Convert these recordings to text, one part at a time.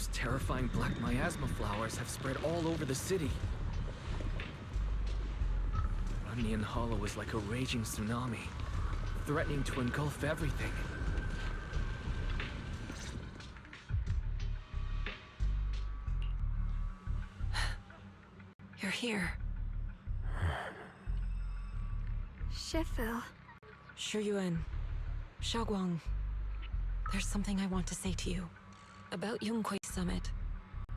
Those terrifying black miasma flowers have spread all over the city. Lemnian Hollow is like a raging tsunami, threatening to engulf everything. You're here. Shifu. Shiyuan. Xiaoguang. There's something I want to say to you. About Yunhui Summit.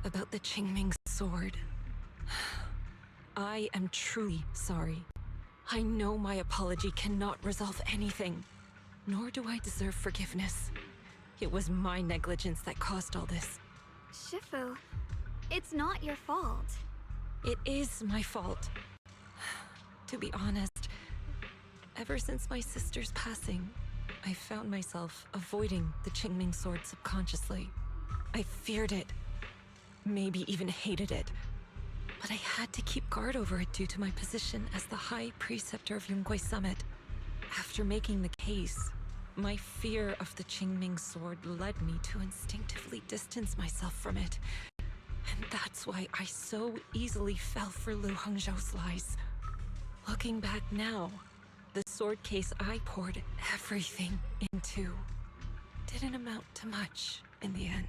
About the Qingming sword. I am truly sorry. I know my apology cannot resolve anything. Nor do I deserve forgiveness. It was my negligence that caused all this. Shifu, it's not your fault. It is my fault. To be honest, ever since my sister's passing, I found myself avoiding the Qingming sword subconsciously. I feared it, maybe even hated it, but I had to keep guard over it due to my position as the High Preceptor of Yunhui Summit. After making the case, my fear of the Qingming sword led me to instinctively distance myself from it. And that's why I so easily fell for Lu Hongzhou's lies. Looking back now, the sword case I poured everything into didn't amount to much in the end.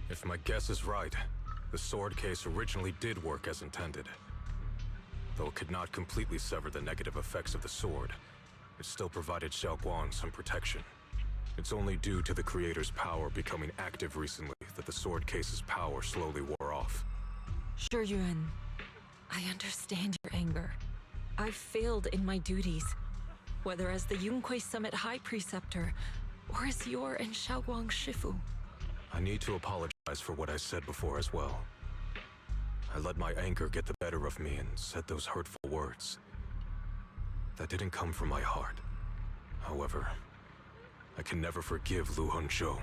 If my guess is right, the sword case originally did work as intended. Though it could not completely sever the negative effects of the sword, it still provided Xiaoguang some protection. It's only due to the creator's power becoming active recently that the sword case's power slowly wore off. Shiyuan, I understand your anger. I've failed in my duties, whether as the Yunhui Summit High Preceptor, or as your and Xiaoguang's Shifu. I need to apologize for what I said before as well. I let my anger get the better of me and said those hurtful words. That didn't come from my heart. However, I can never forgive Lu Hongzhou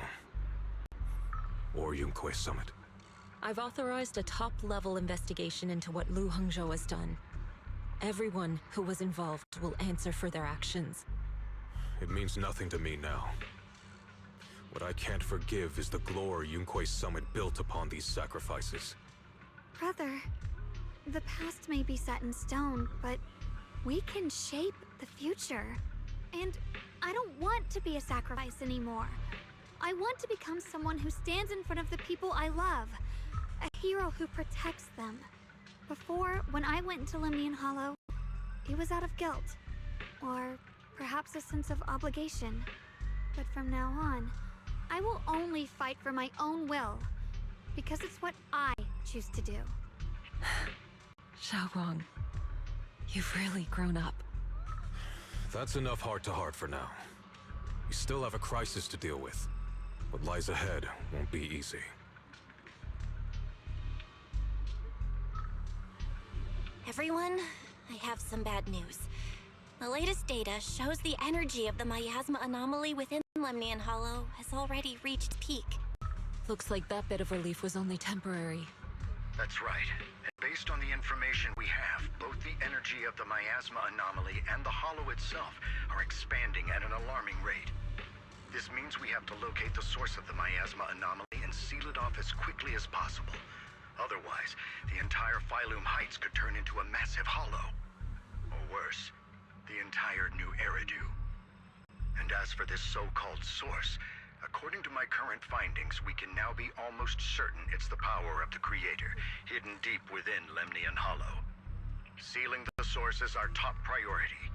or Yunhui Summit. I've authorized a top-level investigation into what Lu Hongzhou has done. Everyone who was involved will answer for their actions. It means nothing to me now. What I can't forgive is the glory Yunhui Summit built upon these sacrifices. Brother, the past may be set in stone, but we can shape the future. And I don't want to be a sacrifice anymore. I want to become someone who stands in front of the people I love. A hero who protects them. Before, when I went into Lemnian Hollow, it was out of guilt. Or perhaps a sense of obligation. But from now on, I will only fight for my own will. Because it's what I choose to do. Xiaoguang, you've really grown up. That's enough heart-to-heart for now. We still have a crisis to deal with. What lies ahead won't be easy. Everyone, I have some bad news. The latest data shows the energy of the miasma anomaly within Lemnian Hollow has already reached peak. Looks like that bit of relief was only temporary. That's right. And based on the information we have, both the energy of the miasma anomaly and the hollow itself are expanding at an alarming rate. This means we have to locate the source of the miasma anomaly and seal it off as quickly as possible. Otherwise, the entire Phylum Heights could turn into a massive hollow. Or worse, the entire New Eridu. And as for this so-called source, according to my current findings, we can now be almost certain it's the power of the Creator, hidden deep within Lemnian Hollow. Sealing the source is our top priority.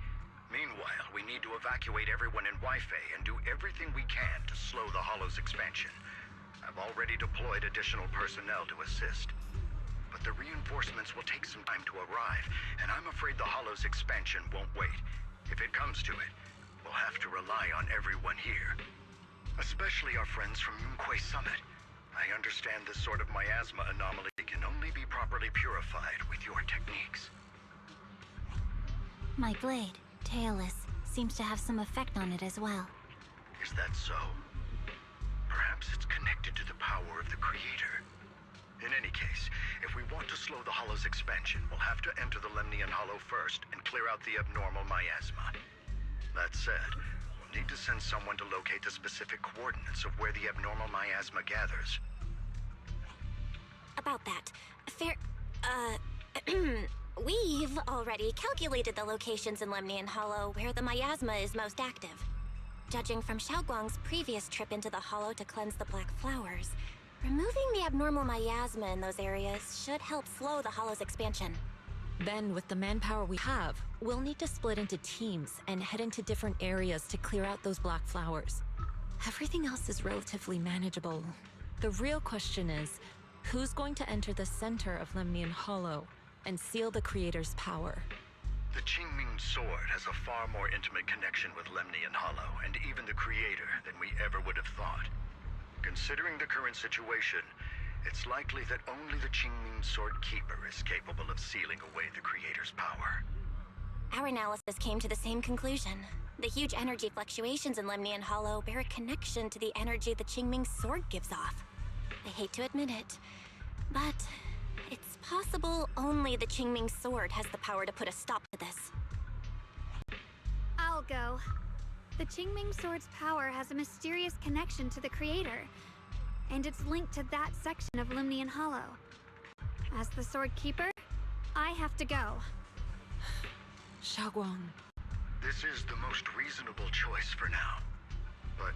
Meanwhile, we need to evacuate everyone in Wi-Fi and do everything we can to slow the Hollow's expansion. I've already deployed additional personnel to assist. But the reinforcements will take some time to arrive, and I'm afraid the Hollow's expansion won't wait. If it comes to it, we'll have to rely on everyone here. Especially our friends from Yunhui Summit. I understand this sort of miasma anomaly can only be properly purified with your techniques. My blade, Tailless, seems to have some effect on it as well. Is that so? Perhaps it's connected to the power of the Creator. In any case, if we want to slow the Hollow's expansion, we'll have to enter the Lemnian Hollow first and clear out the abnormal miasma. That said, we'll need to send someone to locate the specific coordinates of where the abnormal miasma gathers. about that. We've already calculated the locations in Lemnian Hollow where the miasma is most active. Judging from Xiaoguang's previous trip into the Hollow to cleanse the Black Flowers, removing the abnormal miasma in those areas should help slow the Hollow's expansion. Then, with the manpower we have, we'll need to split into teams and head into different areas to clear out those Black Flowers. Everything else is relatively manageable. The real question is, who's going to enter the center of Lemnian Hollow and seal the Creator's power? The Qingming Sword has a far more intimate connection with Lemnian Hollow and even the Creator than we ever would have thought. Considering the current situation, it's likely that only the Qingming Sword Keeper is capable of sealing away the Creator's power. Our analysis came to the same conclusion. The huge energy fluctuations in Lemnian Hollow bear a connection to the energy the Qingming Sword gives off. I hate to admit it, but it's possible only the Qingming Sword has the power to put a stop to this. I'll go. The Qingming Sword's power has a mysterious connection to the Creator, and it's linked to that section of Lemnian Hollow. As the Sword Keeper, I have to go. Xiaoguang. This is the most reasonable choice for now. But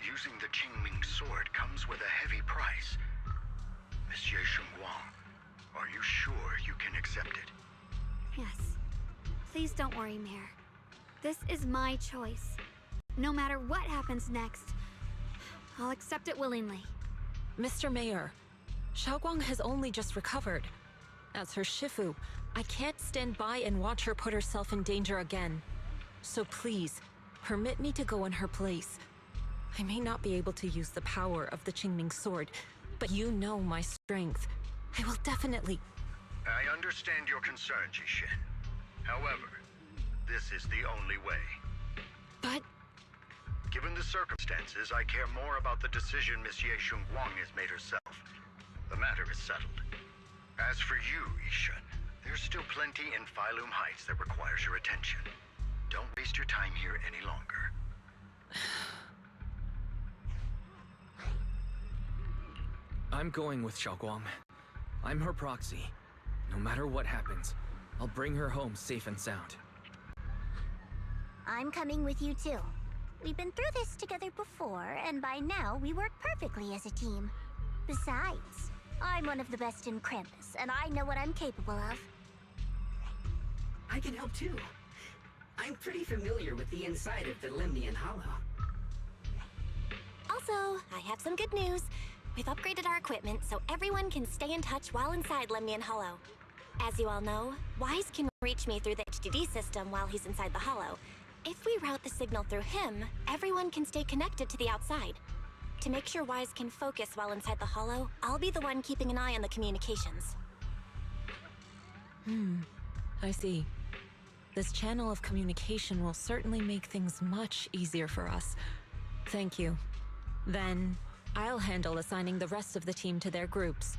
using the Qingming Sword comes with a heavy price. Monsieur Shengguang, are you sure you can accept it? Yes. Please don't worry, Mayor. This is my choice. No matter what happens next, I'll accept it willingly. Mr. Mayor, Xiaoguang has only just recovered. As her Shifu, I can't stand by and watch her put herself in danger again. So please, permit me to go in her place. I may not be able to use the power of the Qingming Sword, but you know my strength. I will definitely... I understand your concern, Jishin. However, this is the only way. But... Given the circumstances, I care more about the decision Miss Ye Shengguang has made herself. The matter is settled. As for you, Ishan, there's still plenty in Phylum Heights that requires your attention. Don't waste your time here any longer. I'm going with Xiaoguang. I'm her proxy. No matter what happens, I'll bring her home safe and sound. I'm coming with you too. We've been through this together before, and by now we work perfectly as a team. Besides, I'm one of the best in Krampus, and I know what I'm capable of. I can help too. I'm pretty familiar with the inside of the Lemnian Hollow. Also, I have some good news. We've upgraded our equipment so everyone can stay in touch while inside Lemnian Hollow. As you all know, Wise can reach me through the HDD system while he's inside the Hollow. If we route the signal through him, everyone can stay connected to the outside. To make sure Wise can focus while inside the Hollow, I'll be the one keeping an eye on the communications. I see. This channel of communication will certainly make things much easier for us. Thank you. Then, I'll handle assigning the rest of the team to their groups.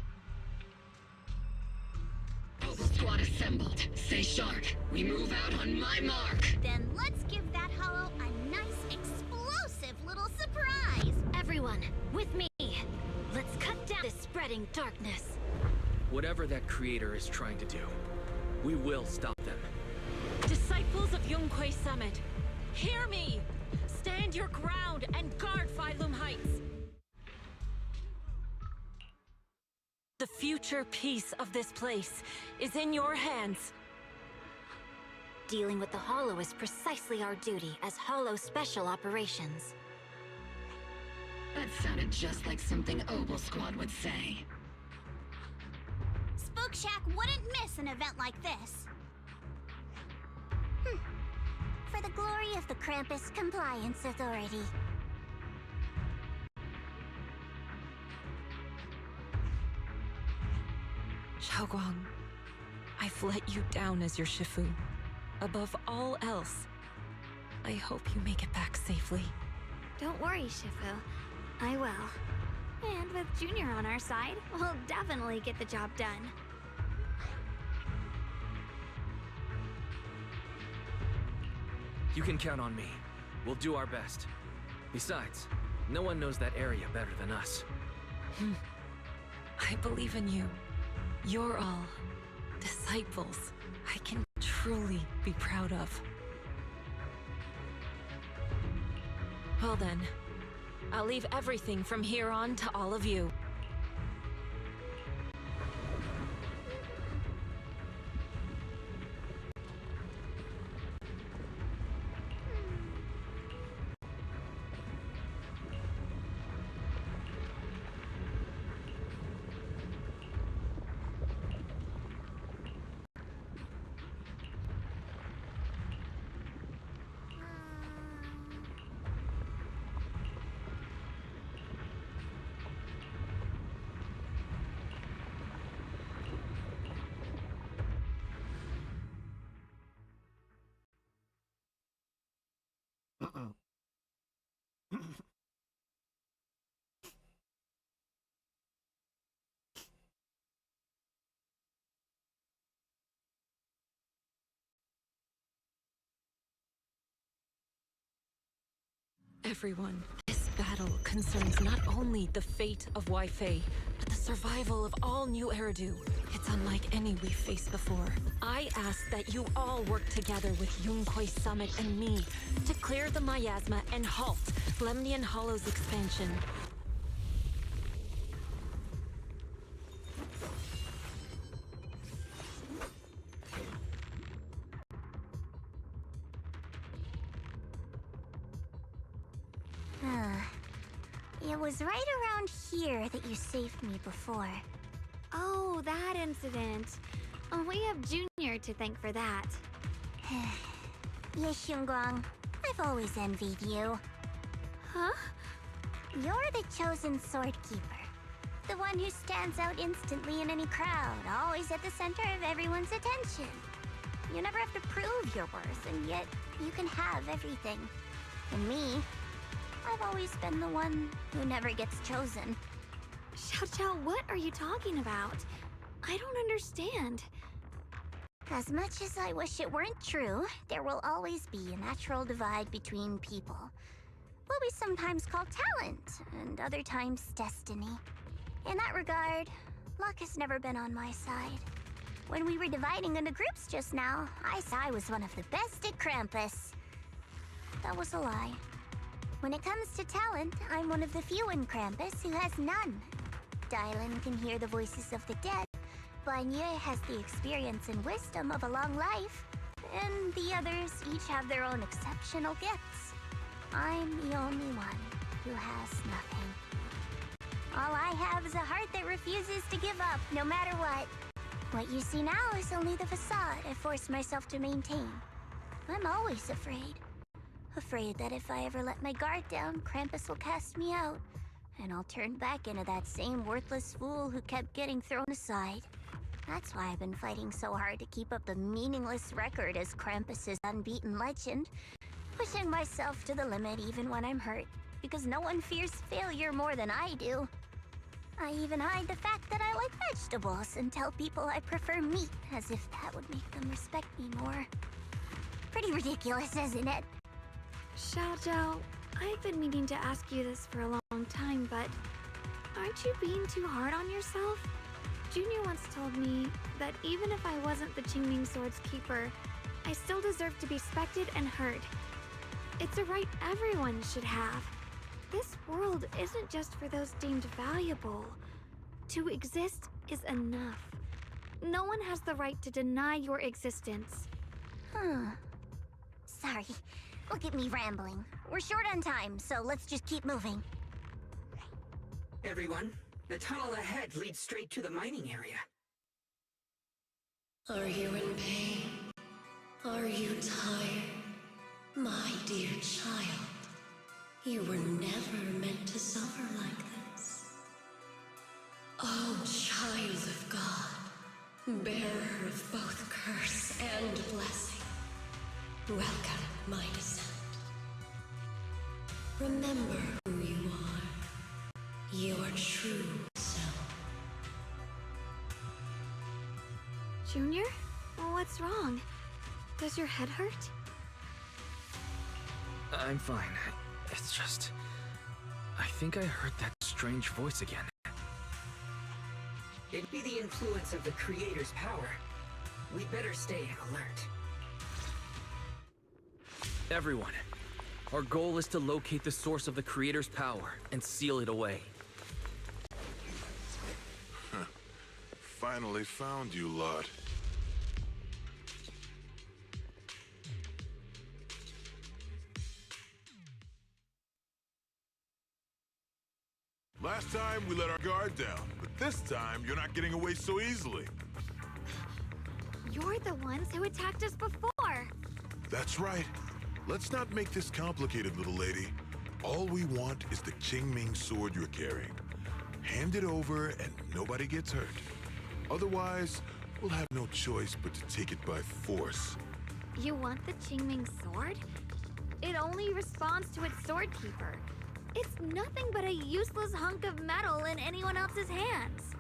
Mobile squad assembled. Stay sharp. We move out on my mark. Then let's give that hollow a nice, explosive little surprise! Everyone, with me! Let's cut down this spreading darkness. Whatever that creator is trying to do, we will stop them. Disciples of Yonghui Summit, hear me! Stand your ground and guard Phylum Heights! The future peace of this place is in your hands. Dealing with the Hollow is precisely our duty as Hollow Special Operations. That sounded just like something Obel Squad would say. Spook Shack wouldn't miss an event like this. For the glory of the Krampus Compliance Authority. Xiaoguang, I've let you down as your Shifu. Above all else, I hope you make it back safely. Don't worry, Shifu. I will. And with Junior on our side, we'll definitely get the job done. You can count on me. We'll do our best. Besides, no one knows that area better than us. I believe in you. You're all disciples I can truly be proud of. Well then, I'll leave everything from here on to all of you. Everyone, this battle concerns not only the fate of Wai-Fei, but the survival of all New Eridu. It's unlike any we've faced before. I ask that you all work together with Yunquei Summit and me to clear the miasma and halt Lemnian Hollow's expansion. It was right around here that you saved me before. Oh, that incident. We have Junior to thank for that. Yes, Xinguang. I've always envied you. Huh? You're the chosen sword keeper. The one who stands out instantly in any crowd, always at the center of everyone's attention. You never have to prove your worth, and yet you can have everything. And me, I've always been the one who never gets chosen. Xiao, what are you talking about? I don't understand. As much as I wish it weren't true, there will always be a natural divide between people. What we sometimes call talent, and other times destiny. In that regard, luck has never been on my side. When we were dividing into groups just now, I said I was one of the best at Krampus. That was a lie. When it comes to talent, I'm one of the few in Krampus who has none. Dylan can hear the voices of the dead. Banya has the experience and wisdom of a long life. And the others each have their own exceptional gifts. I'm the only one who has nothing. All I have is a heart that refuses to give up, no matter what. What you see now is only the facade I forced myself to maintain. I'm always afraid. Afraid that if I ever let my guard down, Krampus will cast me out, and I'll turn back into that same worthless fool who kept getting thrown aside. That's why I've been fighting so hard to keep up a meaningless record as Krampus's unbeaten legend, pushing myself to the limit even when I'm hurt, because no one fears failure more than I do. I even hide the fact that I like vegetables and tell people I prefer meat, as if that would make them respect me more. Pretty ridiculous, isn't it? Xiao, I've been meaning to ask you this for a long time, but aren't you being too hard on yourself? Junior once told me that even if I wasn't the Qingming Sword's keeper, I still deserve to be respected and heard. It's a right everyone should have. This world isn't just for those deemed valuable. To exist is enough. No one has the right to deny your existence. Sorry. Look at me rambling. We're short on time, so let's just keep moving. Everyone, the tunnel ahead leads straight to the mining area. Are you in pain? Are you tired? My dear child, you were never meant to suffer like this. Oh, child of God, bearer of both curse and blessing, welcome my descent. Remember who you are, your true self. Junior? What's wrong? Does your head hurt? I'm fine. It's just... I think I heard that strange voice again. It'd be the influence of the Creator's power. We'd better stay alert. Everyone, our goal is to locate the source of the Creator's power and seal it away. Finally found you lot. Last time we let our guard down, but this time you're not getting away so easily. You're the ones who attacked us before. That's right. Let's not make this complicated, little lady. All we want is the Qingming sword you're carrying. Hand it over and nobody gets hurt. Otherwise, we'll have no choice but to take it by force. You want the Qingming sword? It only responds to its sword keeper. It's nothing but a useless hunk of metal in anyone else's hands.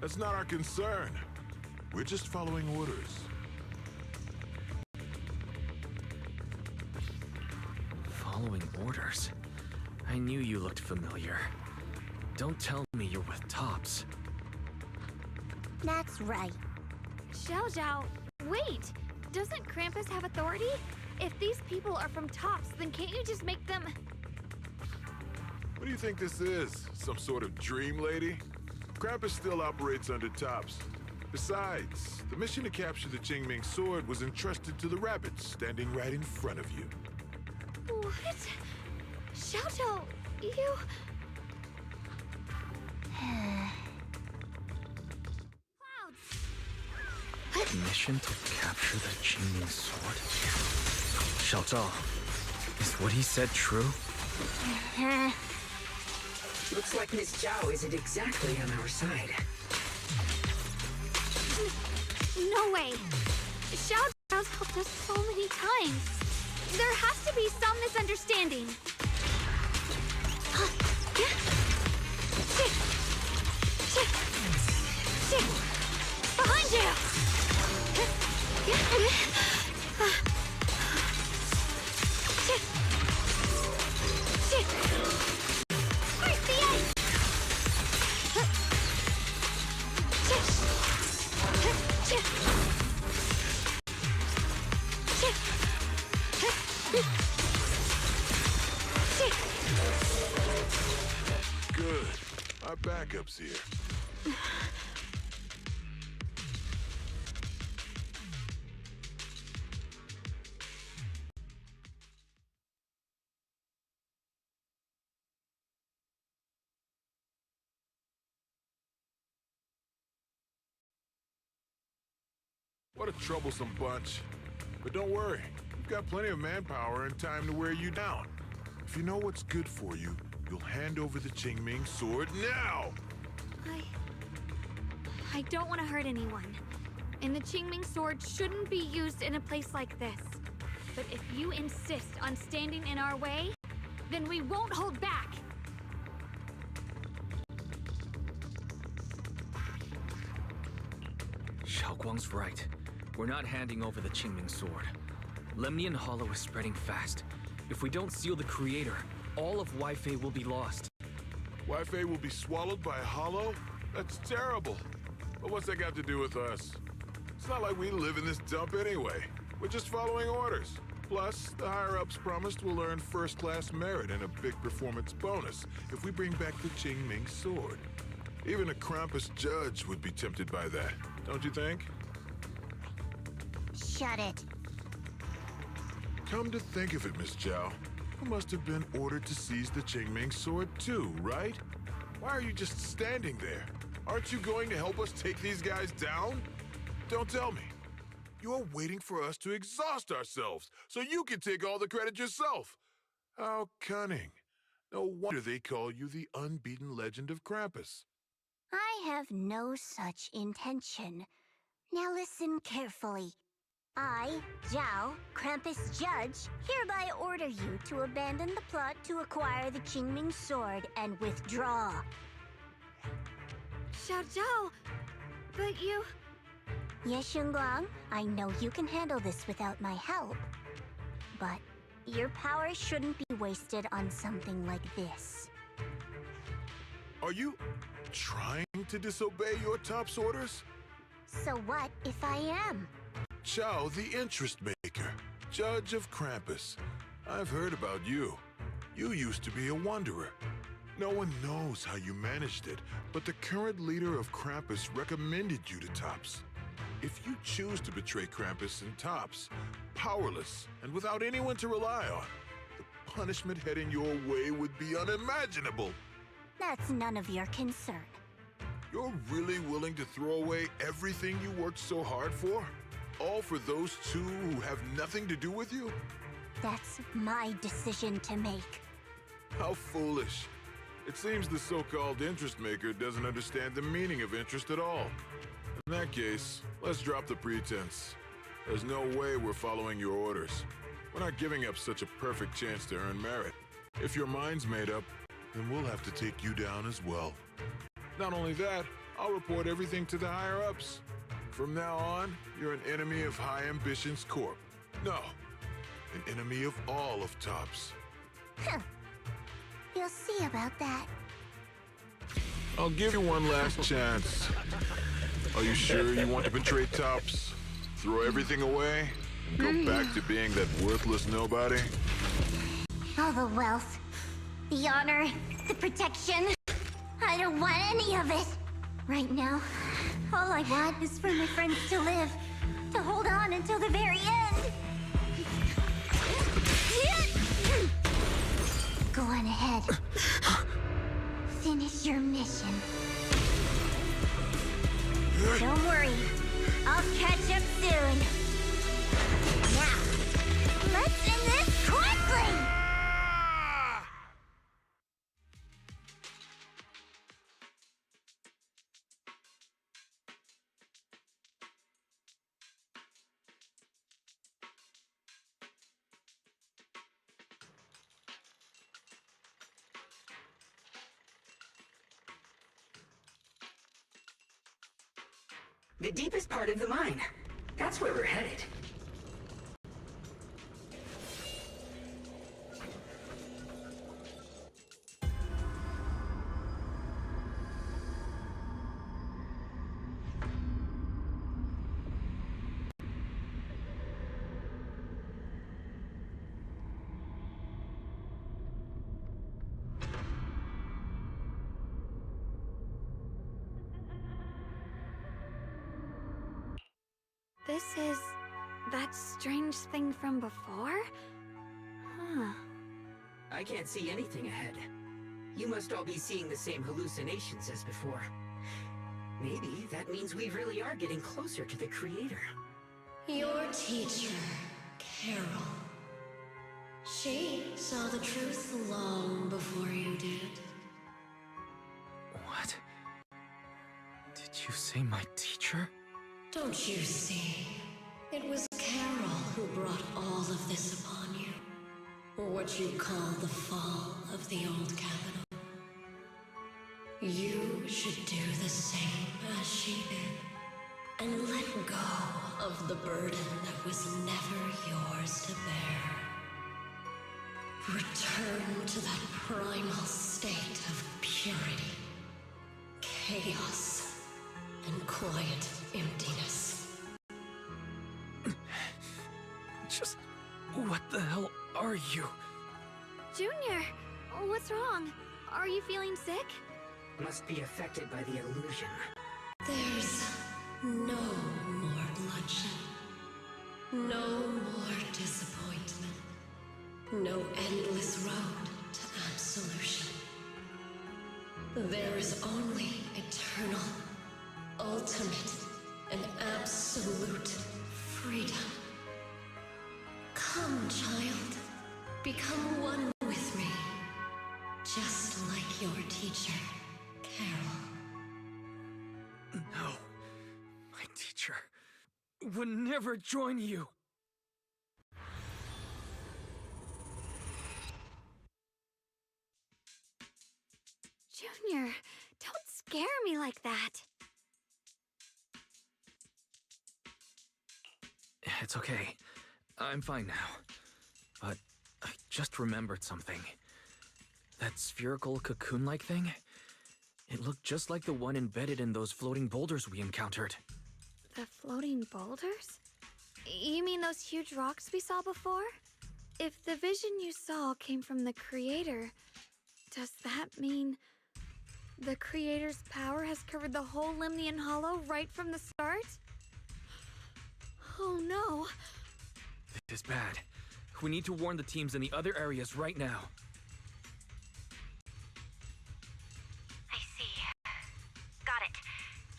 That's not our concern. We're just following orders. Following orders? I knew you looked familiar. Don't tell me you're with Tops. That's right. Xiao Zhao, wait! Doesn't Krampus have authority? If these people are from Tops, then can't you just make them... What do you think this is? Some sort of dream lady? Krampus still operates under Tops. Besides, the mission to capture the Qingming sword was entrusted to the rabbits standing right in front of you. What? Xiao Zhao, you... Clouds! Mission to capture the Qingming sword? Xiao Zhao, is what he said true? Looks like Miss Zhao isn't exactly on our side. No way! Xiao Zhao's helped us so many times. There has to be some misunderstanding. Behind you! Where's the end? Good. Our backup's here. What a troublesome bunch. But don't worry, we've got plenty of manpower and time to wear you down. If you know what's good for you, you'll hand over the Qingming sword now! I don't want to hurt anyone. And the Qingming sword shouldn't be used in a place like this. But if you insist on standing in our way, then we won't hold back. Xiaoguang's right. We're not handing over the Qingming sword. Lemnian Hollow is spreading fast. If we don't seal the Creator, all of Weifei will be lost. Weifei will be swallowed by a hollow? That's terrible. But what's that got to do with us? It's not like we live in this dump anyway. We're just following orders. Plus, the higher-ups promised we'll earn first-class merit and a big performance bonus if we bring back the Qingming sword. Even a Krampus judge would be tempted by that, don't you think? Shut it. Come to think of it, Miss Zhao, you must have been ordered to seize the Qingming sword too, right? Why are you just standing there? Aren't you going to help us take these guys down? Don't tell me. You're waiting for us to exhaust ourselves so you can take all the credit yourself. How cunning. No wonder they call you the unbeaten legend of Krampus. I have no such intention. Now listen carefully. I, Zhao, Krampus Judge, hereby order you to abandon the plot to acquire the Qingming sword and withdraw. Xiao Zhao, but you... Yes, Xingguang, I know you can handle this without my help. But your power shouldn't be wasted on something like this. Are you trying to disobey your top's orders? So what if I am? Chow, the interest maker, judge of Krampus. I've heard about you. You used to be a wanderer. No one knows how you managed it, but the current leader of Krampus recommended you to Tops. If you choose to betray Krampus and Tops, powerless and without anyone to rely on, the punishment heading your way would be unimaginable. That's none of your concern. You're really willing to throw away everything you worked so hard for? All for those two who have nothing to do with you? That's my decision to make. How foolish. It seems the so-called interest maker doesn't understand the meaning of interest at all. In that case, let's drop the pretense. There's no way we're following your orders. We're not giving up such a perfect chance to earn merit. If your mind's made up, then we'll have to take you down as well. Not only that, I'll report everything to the higher-ups. From now on, you're an enemy of High Ambitions Corp. No, an enemy of all of Tops. Huh. You'll see about that. I'll give you one last chance. Are you sure you want to betray Tops? Throw everything away? And go back to being that worthless nobody? All the wealth, the honor, the protection. I don't want any of it. Right now, all I want is for my friends to live, to hold on until the very end. Go on ahead. Finish your mission. Don't worry, I'll catch up soon. Now, let's end this quickly! The deepest part of the mine. That's where we're headed. This is that strange thing from before? Huh. I can't see anything ahead. You must all be seeing the same hallucinations as before. Maybe that means we really are getting closer to the Creator. Your teacher, Carol. She saw the truth long before you did. What? Did you say my teacher? Don't you see? It was Carol who brought all of this upon you. What you call the fall of the old capital. You should do the same as she did. And let go of the burden that was never yours to bear. Return to that primal state of purity, chaos, and quiet emptiness. Just... what the hell are you? Junior, what's wrong? Are you feeling sick? Must be affected by the illusion. There's no more bloodshed. No more disappointment. No endless road to absolution. There is only eternal, ultimate, and absolute freedom. Come, child. Become one with me. Just like your teacher, Carol. No. My teacher would never join you. Junior, don't scare me like that. It's okay. I'm fine now. But I just remembered something. That spherical cocoon-like thing? It looked just like the one embedded in those floating boulders we encountered. The floating boulders? You mean those huge rocks we saw before? If the vision you saw came from the Creator, does that mean the Creator's power has covered the whole Limnian Hollow right from the start? Oh no. This is bad. We need to warn the teams in the other areas right now. I see. Got it.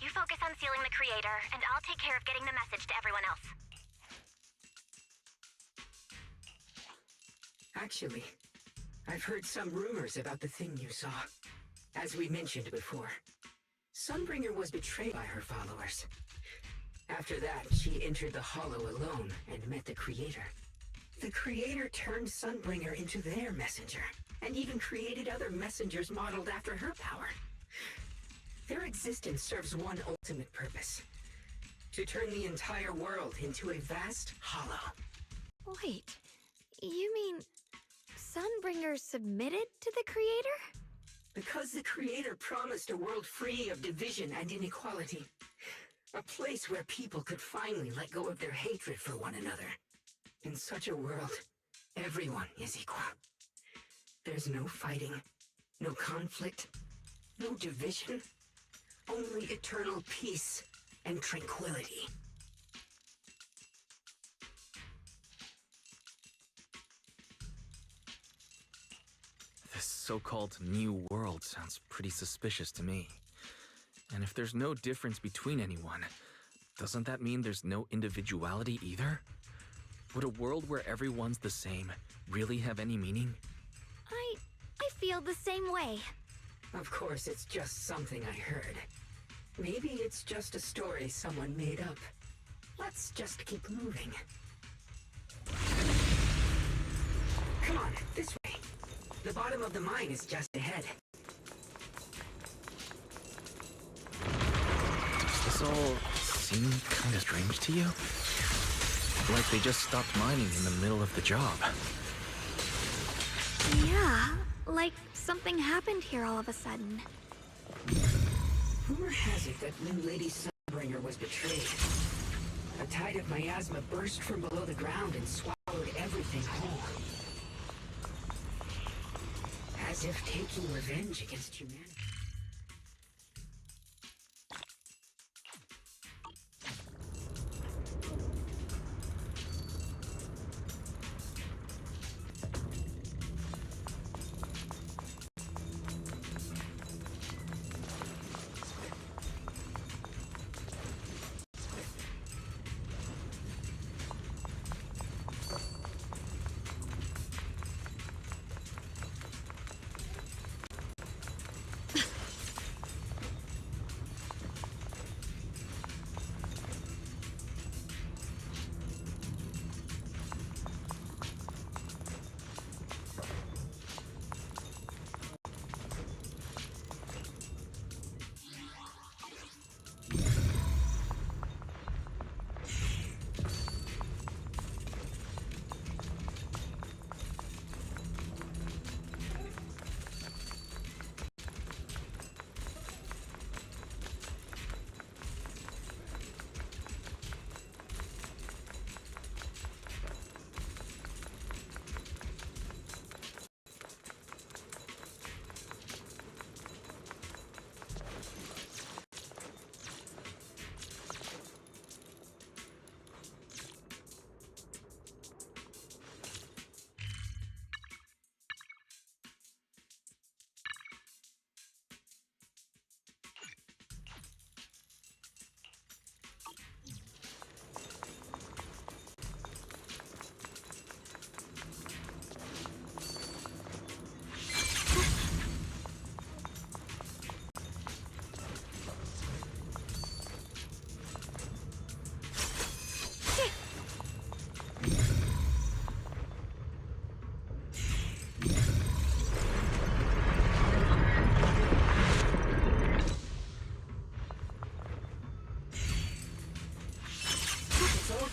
You focus on sealing the Creator, and I'll take care of getting the message to everyone else. Actually, I've heard some rumors about the thing you saw. As we mentioned before, Sunbringer was betrayed by her followers. After that, she entered the Hollow alone and met the Creator. The Creator turned Sunbringer into their messenger, and even created other messengers modeled after her power. Their existence serves one ultimate purpose: to turn the entire world into a vast hollow. Wait, you mean Sunbringer submitted to the Creator? Because the Creator promised a world free of division and inequality. A place where people could finally let go of their hatred for one another. In such a world, everyone is equal. There's no fighting, no conflict, no division, only eternal peace and tranquility. This so-called New World sounds pretty suspicious to me. And if there's no difference between anyone, doesn't that mean there's no individuality either? Would a world where everyone's the same really have any meaning? I feel the same way. Of course, it's just something I heard. Maybe it's just a story someone made up. Let's just keep moving. Come on, this way. The bottom of the mine is just ahead. Does this all seem kind of strange to you? Like they just stopped mining in the middle of the job. Yeah, like something happened here all of a sudden. Rumor has it that New Lady Sunbringer was betrayed. A tide of miasma burst from below the ground and swallowed everything whole. As if taking revenge against humanity.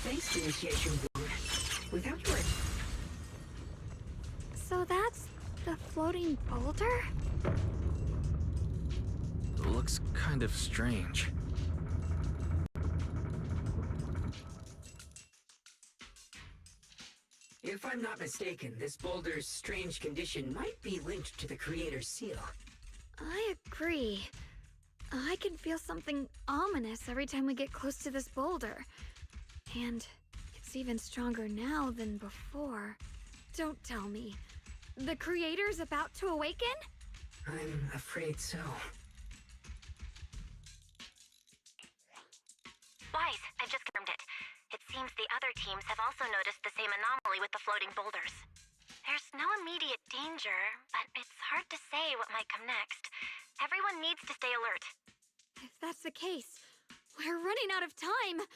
Thanks, initiation board. Without your... So that's the floating boulder? looks kind of strange. If I'm not mistaken, this boulder's strange condition might be linked to the Creator's seal. I agree. I can feel something ominous every time we get close to this boulder. And it's even stronger now than before. Don't tell me. The Creator's about to awaken? I'm afraid so. Wise, I've just confirmed it. It seems the other teams have also noticed the same anomaly with the floating boulders. There's no immediate danger, but it's hard to say what might come next. Everyone needs to stay alert. If that's the case, we're running out of time.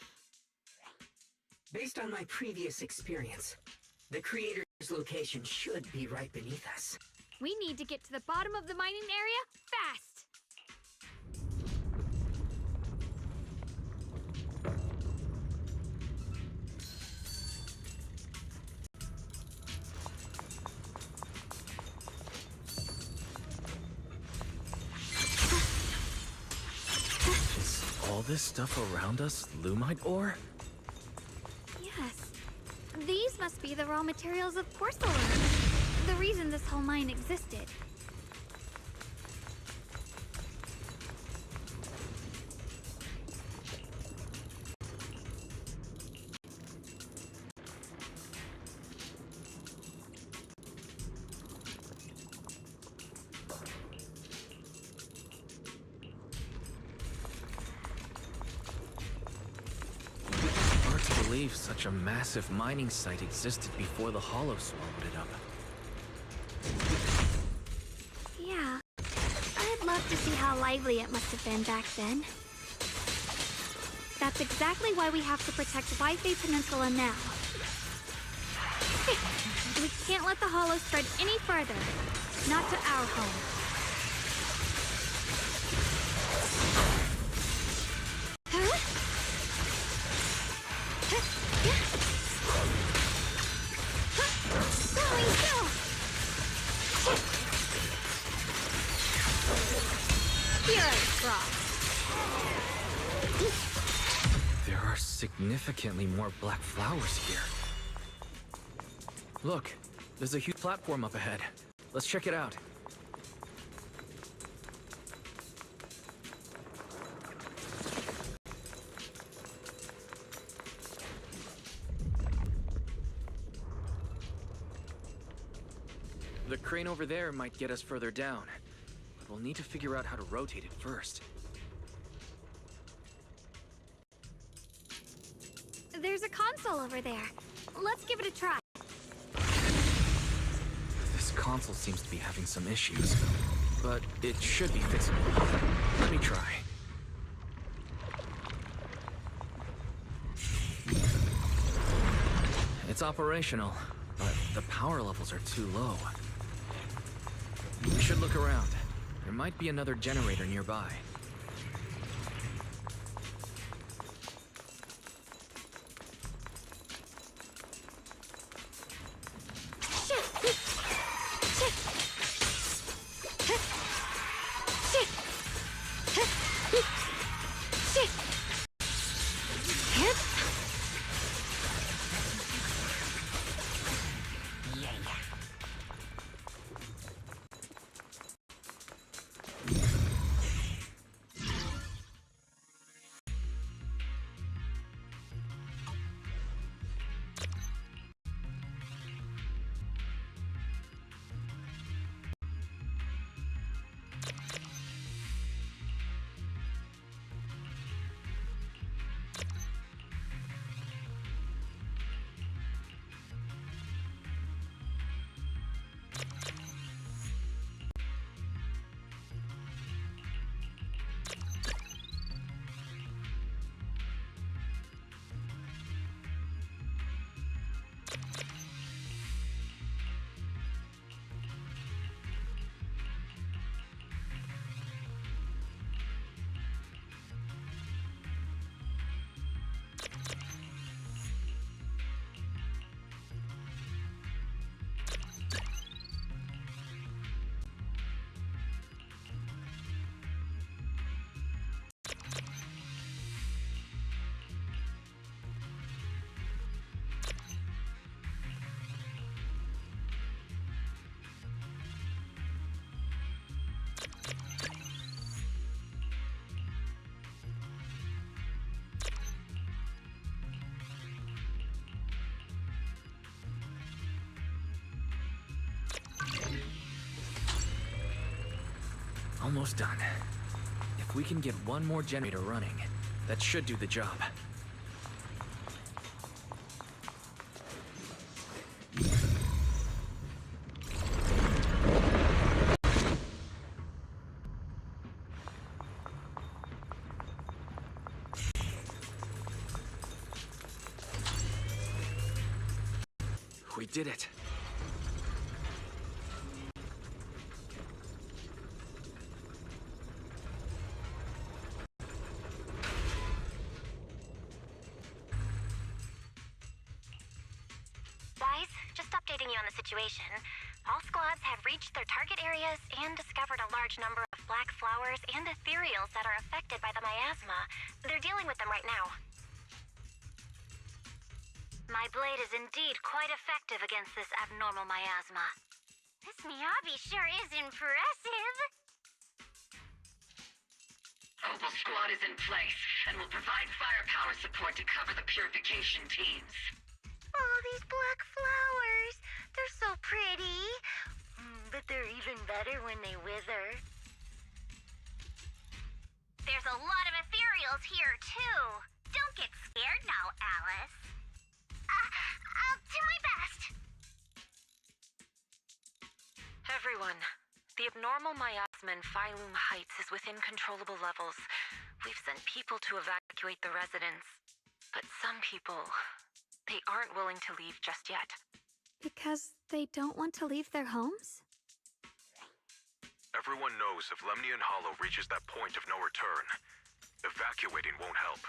Based on my previous experience, the Creator's location should be right beneath us. We need to get to the bottom of the mining area fast. Is all this stuff around us Lumite ore? Yes. These must be the raw materials of porcelain. The reason this whole mine existed. Hard to believe such a massive mining site existed before the Hollow swallowed it up. Yeah. I'd love to see how lively it must have been back then. That's exactly why we have to protect Wi-Fi Peninsula now. We can't let the Hollow spread any further. Not to our home. Huh? Going still! Pure frost. There are significantly more black flowers here. Look, there's a huge platform up ahead. Let's check it out. The crane over there might get us further down, but we'll need to figure out how to rotate it first. There's a console over there. Let's give it a try. This console seems to be having some issues, but it should be fixable. Let me try. It's operational, but the power levels are too low. We should look around. There might be another generator nearby. Almost done. If we can get one more generator running, that should do the job. We did it. Guys, just updating you on the situation. All squads have reached their target areas and discovered a large number of black flowers and ethereals that are affected by the miasma. They're dealing with them right now. My blade is indeed quite effective against this abnormal miasma. This Miyabi sure is impressive. Opal Squad is in place and will provide firepower support to cover the purification teams. Oh, these black flowers. They're so pretty. But they're even better when they wither. There's a lot of ethereals here, too. Don't get scared now, Alice. I'll do my best. Everyone, the abnormal miasma in Phylum Heights is within controllable levels. We've sent people to evacuate the residents. But some people, they aren't willing to leave just yet. Because they don't want to leave their homes? Everyone knows if Lemnian Hollow reaches that point of no return, evacuating won't help.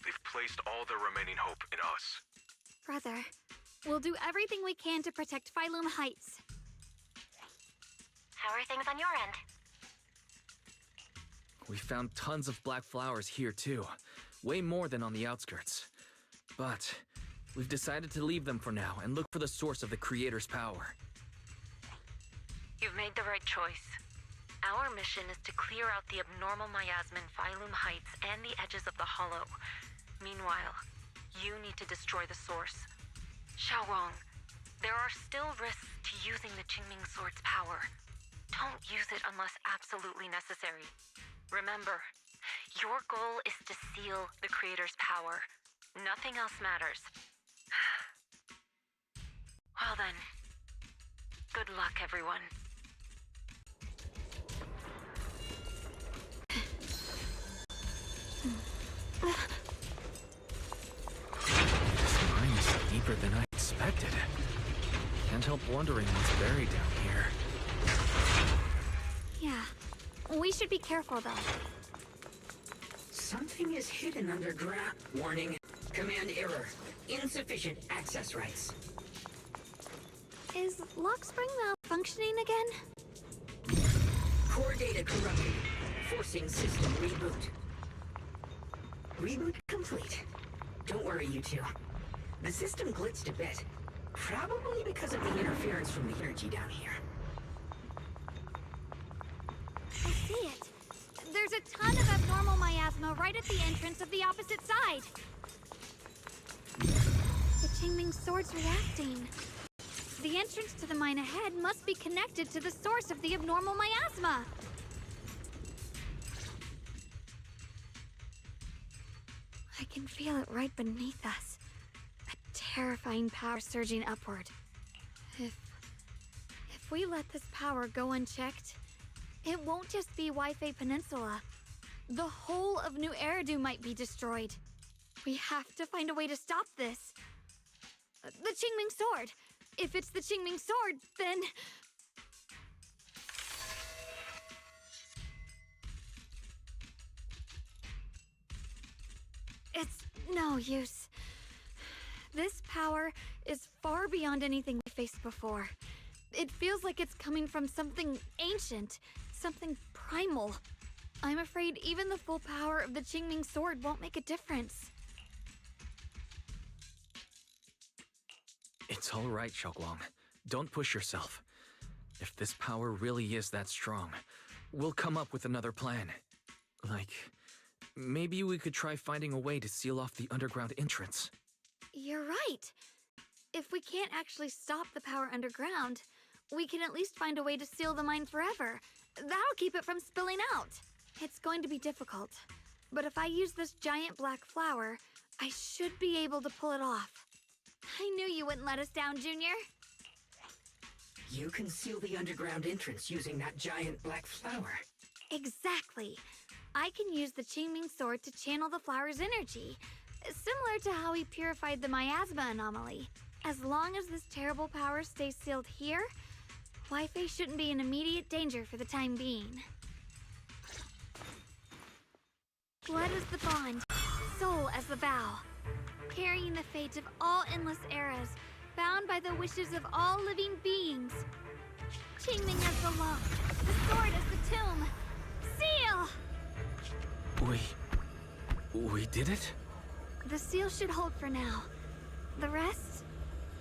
They've placed all their remaining hope in us. Brother, we'll do everything we can to protect Phylum Heights. How are things on your end? We found tons of black flowers here too. Way more than on the outskirts. But we've decided to leave them for now and look for the source of the Creator's power. You've made the right choice. Our mission is to clear out the abnormal miasma in Phylum Heights and the edges of the Hollow. Meanwhile, you need to destroy the source. Xiaowang, there are still risks to using the Qingming Sword's power. Don't use it unless absolutely necessary. Remember, your goal is to seal the Creator's power. Nothing else matters. Well then, good luck, everyone. This mine is deeper than I expected. Can't help wondering what's buried down here. Yeah. We should be careful, though. Something is hidden underground. Warning. Command error. Insufficient access rights. Is Lockspring malfunctioning again? Core data corrupted. Forcing system reboot. Reboot complete. Don't worry, you two. The system glitched a bit. Probably because of the interference from the energy down here. I see it. There's a ton of abnormal miasma right at the entrance of the opposite side. The Qingming Sword's reacting. The entrance to the mine ahead must be connected to the source of the abnormal miasma. I can feel it right beneath us. A terrifying power surging upward. If we let this power go unchecked, it won't just be Waifei Peninsula. The whole of New Eridu might be destroyed. We have to find a way to stop this. The Qingming Sword. If it's the Qingming Sword, then... It's no use. This power is far beyond anything we faced before. It feels like it's coming from something ancient, something primal. I'm afraid even the full power of the Qingming Sword won't make a difference. It's all right, Xiaoguang. Don't push yourself. If this power really is that strong, we'll come up with another plan. Like, maybe we could try finding a way to seal off the underground entrance. You're right. If we can't actually stop the power underground, we can at least find a way to seal the mine forever, That'll keep it from spilling out. It's going to be difficult, but if I use this giant black flower, I should be able to pull it off. I knew you wouldn't let us down, Junior. You can seal the underground entrance using that giant black flower. Exactly. I can use the Qingming sword to channel the flower's energy, similar to how he purified the miasma anomaly. As long as this terrible power stays sealed here, Wi-Fi shouldn't be in immediate danger for the time being. Blood is the bond, soul as the vow, carrying the fate of all endless eras, bound by the wishes of all living beings. Qingming as the lock, the sword as the tomb. Seal! We did it? The seal should hold for now. The rest,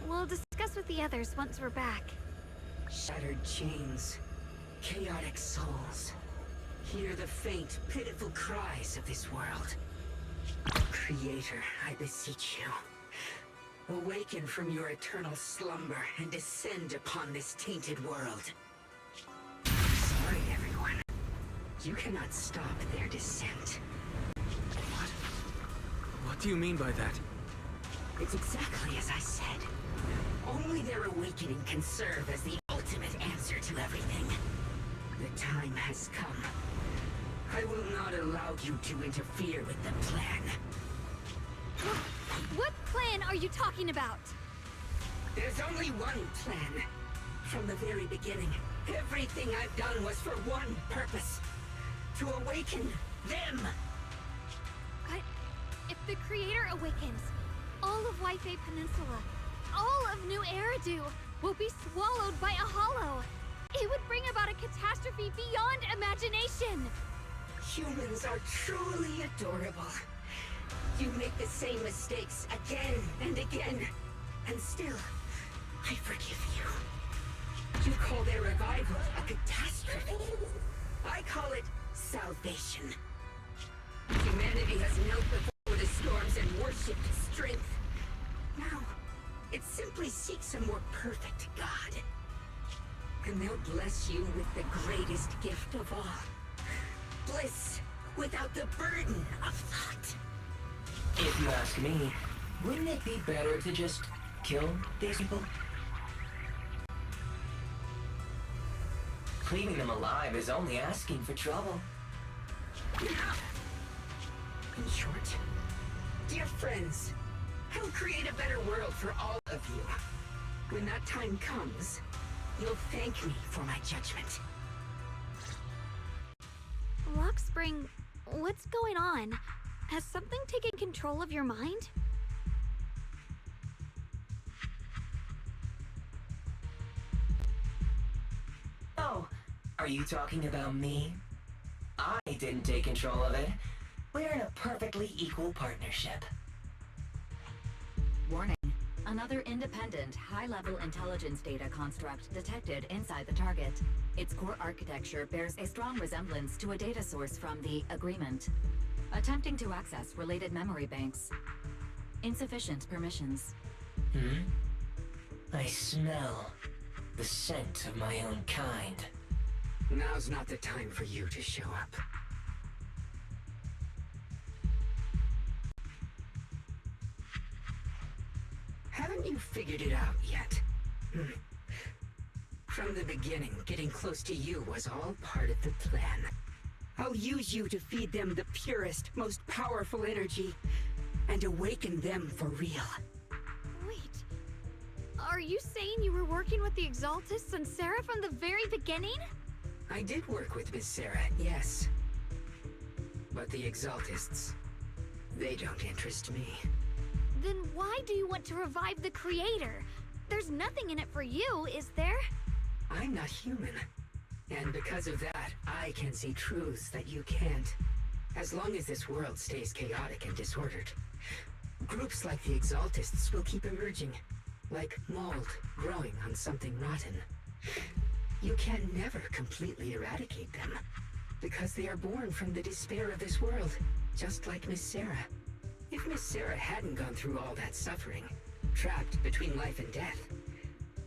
we'll discuss with the others once we're back. Shattered chains, chaotic souls. Hear the faint, pitiful cries of this world. Creator, I beseech you. Awaken from your eternal slumber and descend upon this tainted world. Sorry, everyone. You cannot stop their descent. What do you mean by that? It's exactly as I said. Only their awakening can serve as the ultimate answer to everything. The time has come. I will not allow you to interfere with the plan. What plan are you talking about? There's only one plan. From the very beginning, everything I've done was for one purpose. To awaken them. But if the Creator awakens, all of Wi-Fi Peninsula, all of New Eridu will be swallowed by a hollow. It would bring about a catastrophe beyond imagination. Humans are truly adorable. You make the same mistakes again and again, and still, I forgive you. You call their revival a catastrophe. I call it salvation. Humanity has knelt before the storms and worshipped strength. Now, it simply seeks a more perfect God. And they'll bless you with the greatest gift of all. Bliss without the burden of thought. If you ask me, wouldn't it be better to just kill these people? Leaving them alive is only asking for trouble. In short, dear friends, I'll create a better world for all of you. When that time comes, you'll thank me for my judgment. Lockspring, what's going on? Has something taken control of your mind? Oh, are you talking about me? I didn't take control of it. We're in a perfectly equal partnership. Warning. Another independent, high-level intelligence data construct detected inside the target. Its core architecture bears a strong resemblance to a data source from the Agreement. Attempting to access related memory banks. Insufficient permissions. I smell the scent of my own kind. Now's not the time for you to show up. Haven't you figured it out yet? From the beginning, getting close to you was all part of the plan. I'll use you to feed them the purest, most powerful energy, and awaken them for real. Wait, are you saying you were working with the Exaltists and Sarah from the very beginning? I did work with Miss Sarah, yes. But the Exaltists, they don't interest me. Then why do you want to revive the Creator? There's nothing in it for you, is there? I'm not human. And because of that, I can see truths that you can't. As long as this world stays chaotic and disordered, groups like the Exaltists will keep emerging, like mold growing on something rotten. You can never completely eradicate them, because they are born from the despair of this world, just like Miss Sarah. If Miss Sarah hadn't gone through all that suffering, trapped between life and death,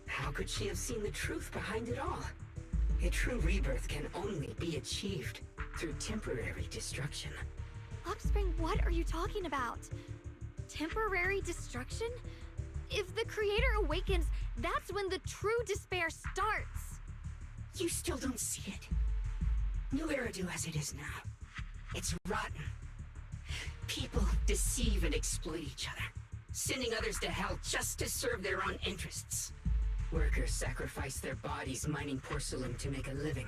how could she have seen the truth behind it all? A true rebirth can only be achieved through temporary destruction. Luxspring, what are you talking about? Temporary destruction? If the creator awakens, that's when the true despair starts. You still don't see it. New Era do as it is now. It's rotten. People deceive and exploit each other, sending others to hell just to serve their own interests. Workers sacrifice their bodies mining porcelain to make a living,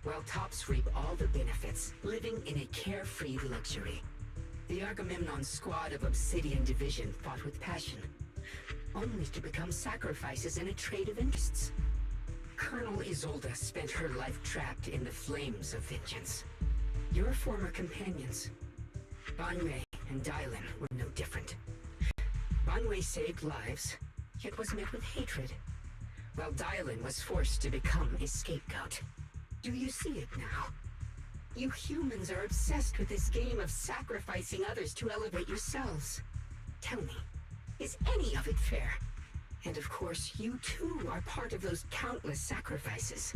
while tops reap all the benefits, living in a carefree luxury. The Agamemnon squad of Obsidian Division fought with passion, only to become sacrifices in a trade of interests. Colonel Isolde spent her life trapped in the flames of vengeance. Your former companions, Banwei and Dylan, were no different. Banwei saved lives, yet was met with hatred, while Dylan was forced to become a scapegoat. Do you see it now? You humans are obsessed with this game of sacrificing others to elevate yourselves. Tell me, is any of it fair? And of course, you too are part of those countless sacrifices.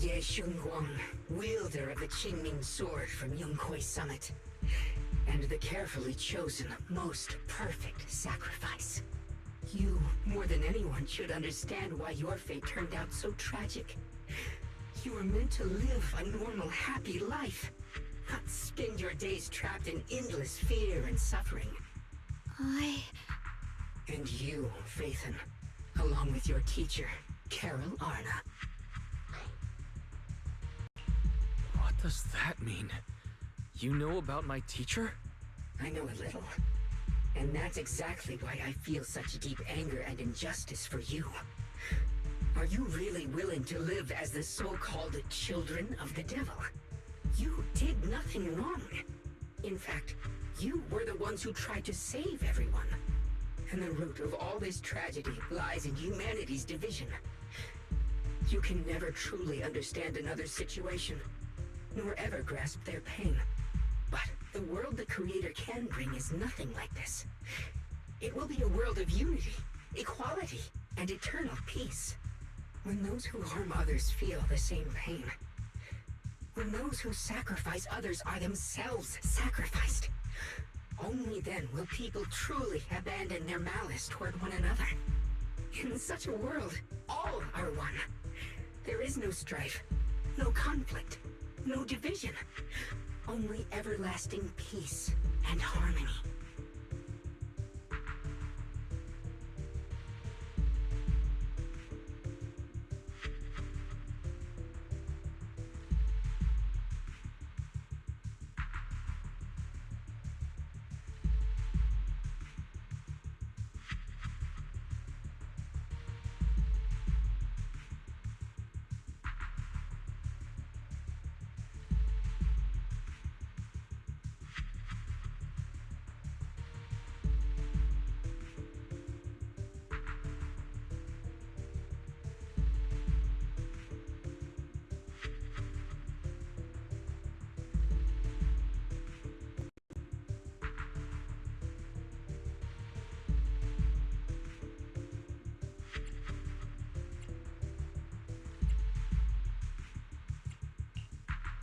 Ye Shunguang, wielder of the Qingming sword from Yonghui Summit, and the carefully chosen, most perfect sacrifice. You, more than anyone, should understand why your fate turned out so tragic. You were meant to live a normal, happy life, not spend your days trapped in endless fear and suffering. And you, Phaethon, along with your teacher, Carol Arna. What does that mean? You know about my teacher? I know a little. And that's exactly why I feel such deep anger and injustice for you. Are you really willing to live as the so-called children of the devil? You did nothing wrong. In fact, you were the ones who tried to save everyone. And the root of all this tragedy lies in humanity's division. You can never truly understand another's situation, nor ever grasp their pain. But the world the Creator can bring is nothing like this. It will be a world of unity, equality, and eternal peace. When those who harm others feel the same pain. When those who sacrifice others are themselves sacrificed. Only then will people truly abandon their malice toward one another. In such a world, all are one. There is no strife, no conflict, no division. Only everlasting peace and harmony.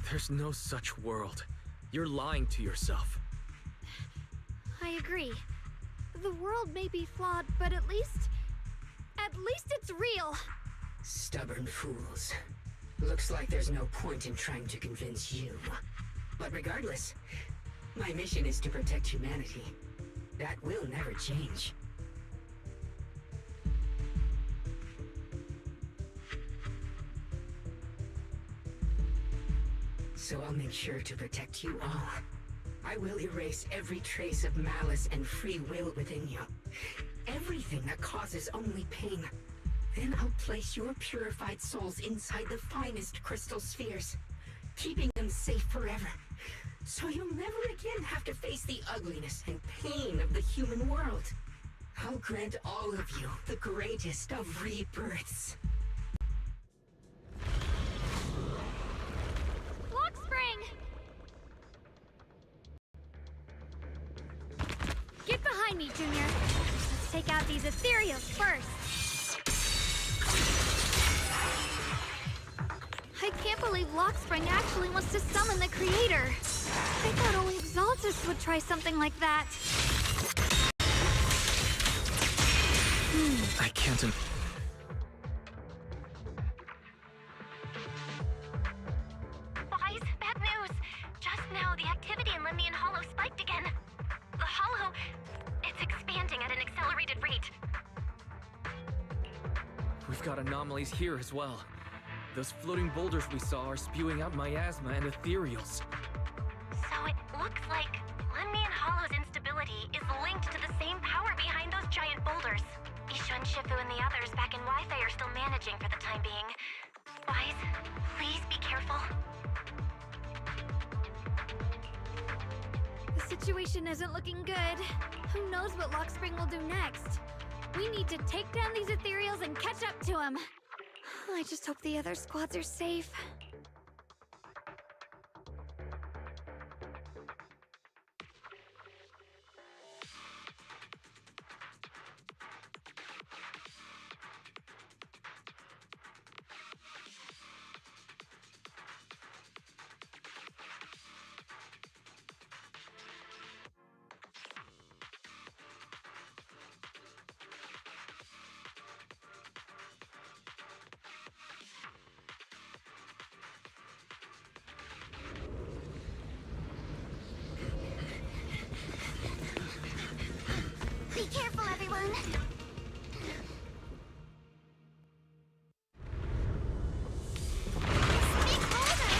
There's no such world. You're lying to yourself. I agree. The world may be flawed, but at least it's real. Stubborn fools. Looks like there's no point in trying to convince you. But regardless, my mission is to protect humanity. That will never change. So I'll make sure to protect you all. I will erase every trace of malice and free will within you. Everything that causes only pain. Then I'll place your purified souls inside the finest crystal spheres, keeping them safe forever. So you'll never again have to face the ugliness and pain of the human world. I'll grant all of you the greatest of rebirths. Get behind me, Junior. Let's take out these ethereals first. can't believe Lockspring actually wants to summon the creator. I thought only Exaltus would try something like that. I can't. Wise, bad news. Just now, the activity in Lemnian Hollow spiked again. The Hollow, it's expanding at an accelerated rate. We've got anomalies here as well. Those floating boulders we saw are spewing out miasma and ethereals. So it looks like Lemnian Hollow's instability is linked to the same power behind those giant boulders. Ishu and Shifu and the others back in Wi-Fi are still managing for the time being. Wise, please be careful. The situation isn't looking good. Who knows what Lockspring will do next? We need to take down these ethereals and catch up to him. I just hope the other squads are safe. Be careful, everyone. This big boulder,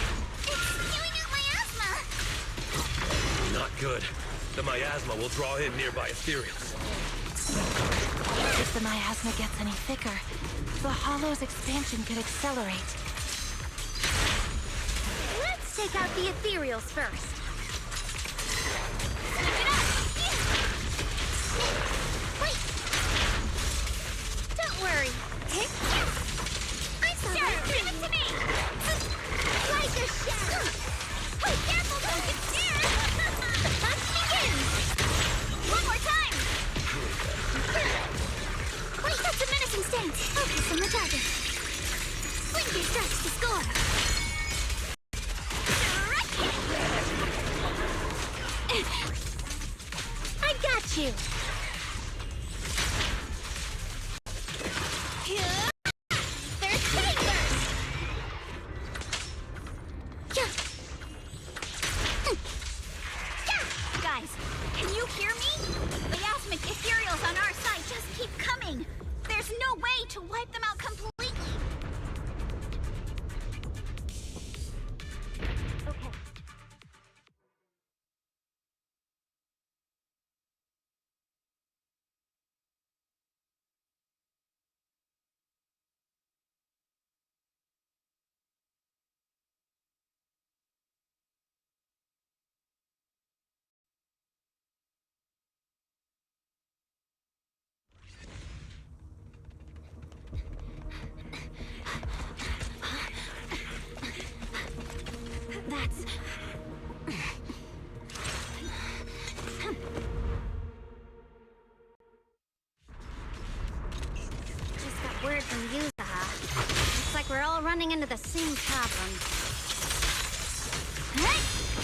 it's spewing out miasma. Not good. The miasma will draw in nearby ethereals. If the miasma gets any thicker, the Hollow's expansion could accelerate. Let's take out the ethereals first. Don't worry. I'm sorry. Sure, give it to me. Like a shadow. Oh, careful, don't get scared. The hunt begins. One more time. Wait, that's a menacing stance. Focus on the target. Blinky strikes to score. I got you. There's fingers! Guys, can you hear me? Miasmic ethereals on our side just keep coming. There's no way to wipe them out completely. Okay. That's... Just got word from Yuzaha. Looks like we're all running into the same problem.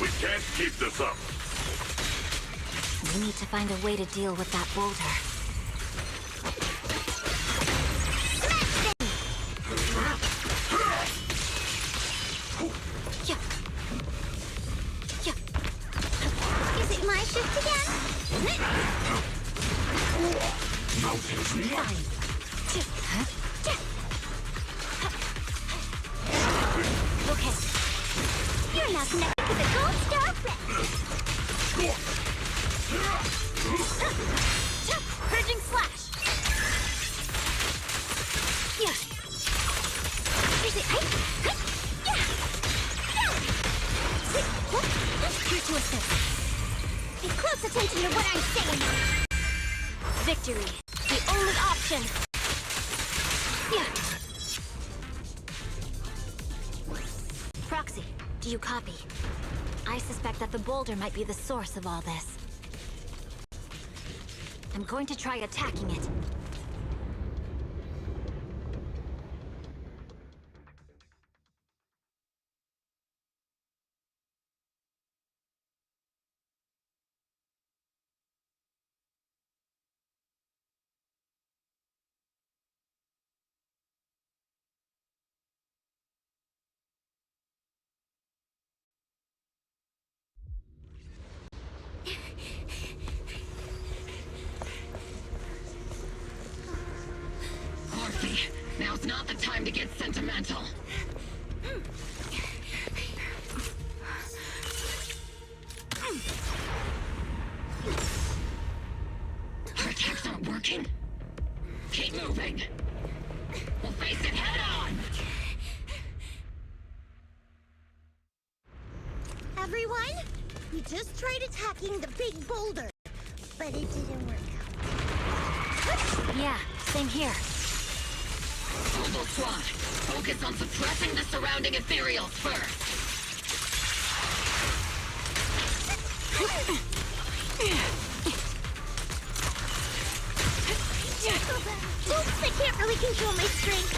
We can't keep this up. We need to find a way to deal with that boulder. Is it my shift again? Okay. You're now connected to the Gold Star Red. Purging slash. Yeah. Here's it. Here to assist. Pay close attention to what I'm saying. Victory. The only option. Yeah. Proxy, do you copy? I suspect that the boulder might be the source of all this. I'm going to try attacking it. get sentimental. Our attacks aren't working. Keep moving. We'll face it head on. Everyone, we just tried attacking the big boulder, but it didn't work out. Yeah, same here. Mobile squad, focus on suppressing the surrounding ethereals first. Oops, I can't really control my strength.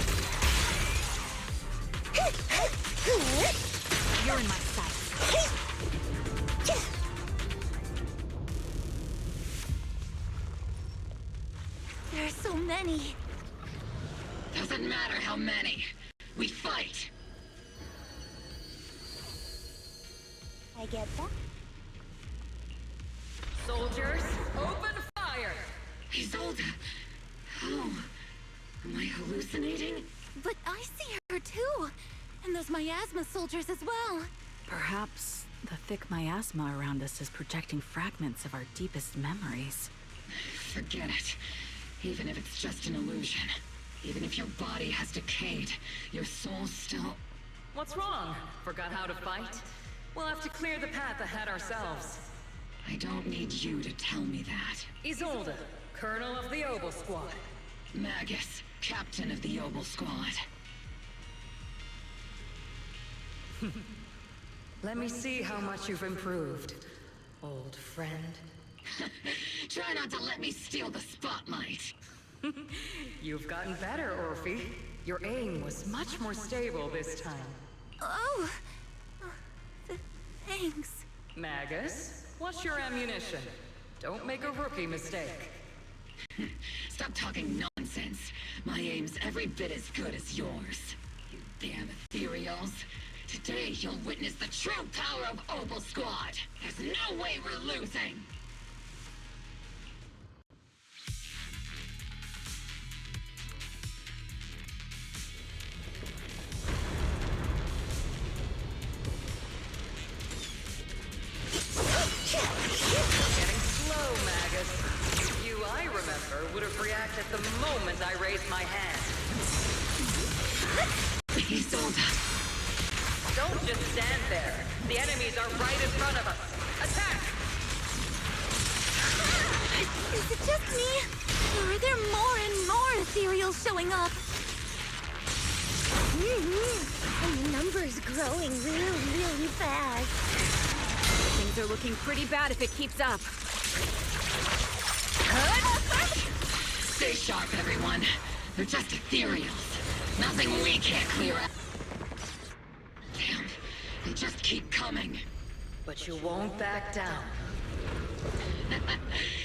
You're in my sight. There are so many. Doesn't matter how many. We fight. I get that. Soldiers, open fire! Isolde. How? Am I hallucinating? But I see her too! And those miasma soldiers as well! Perhaps the thick miasma around us is projecting fragments of our deepest memories. Forget it. Even if it's just an illusion. Even if your body has decayed, your soul still... What's wrong? Forgot how to fight? We'll have to clear the path ahead ourselves. I don't need you to tell me that. Isolde, Colonel of the Obel Squad. Magus, Captain of the Obel Squad. Let me see how much you've improved, old friend. Try not to let me steal the spotlight. You've gotten better, Orphe. Your aim was much more stable this time. Oh! Thanks. Magus, what's your ammunition? Don't make a rookie mistake. Stop talking nonsense. My aim's every bit as good as yours. You damn ethereals. Today you'll witness the true power of Obel Squad. There's no way we're losing. Getting slow, Magus. You, I remember, would have reacted the moment I raised my hand. Isolde. Don't just stand there. The enemies are right in front of us. Attack! Is it just me? Or are there more and more ethereals showing up? And the number's growing really fast. Things are looking pretty bad if it keeps up. Stay sharp, everyone. They're just ethereals. Nothing we can't clear up. Damn, they just keep coming. But you won't back down.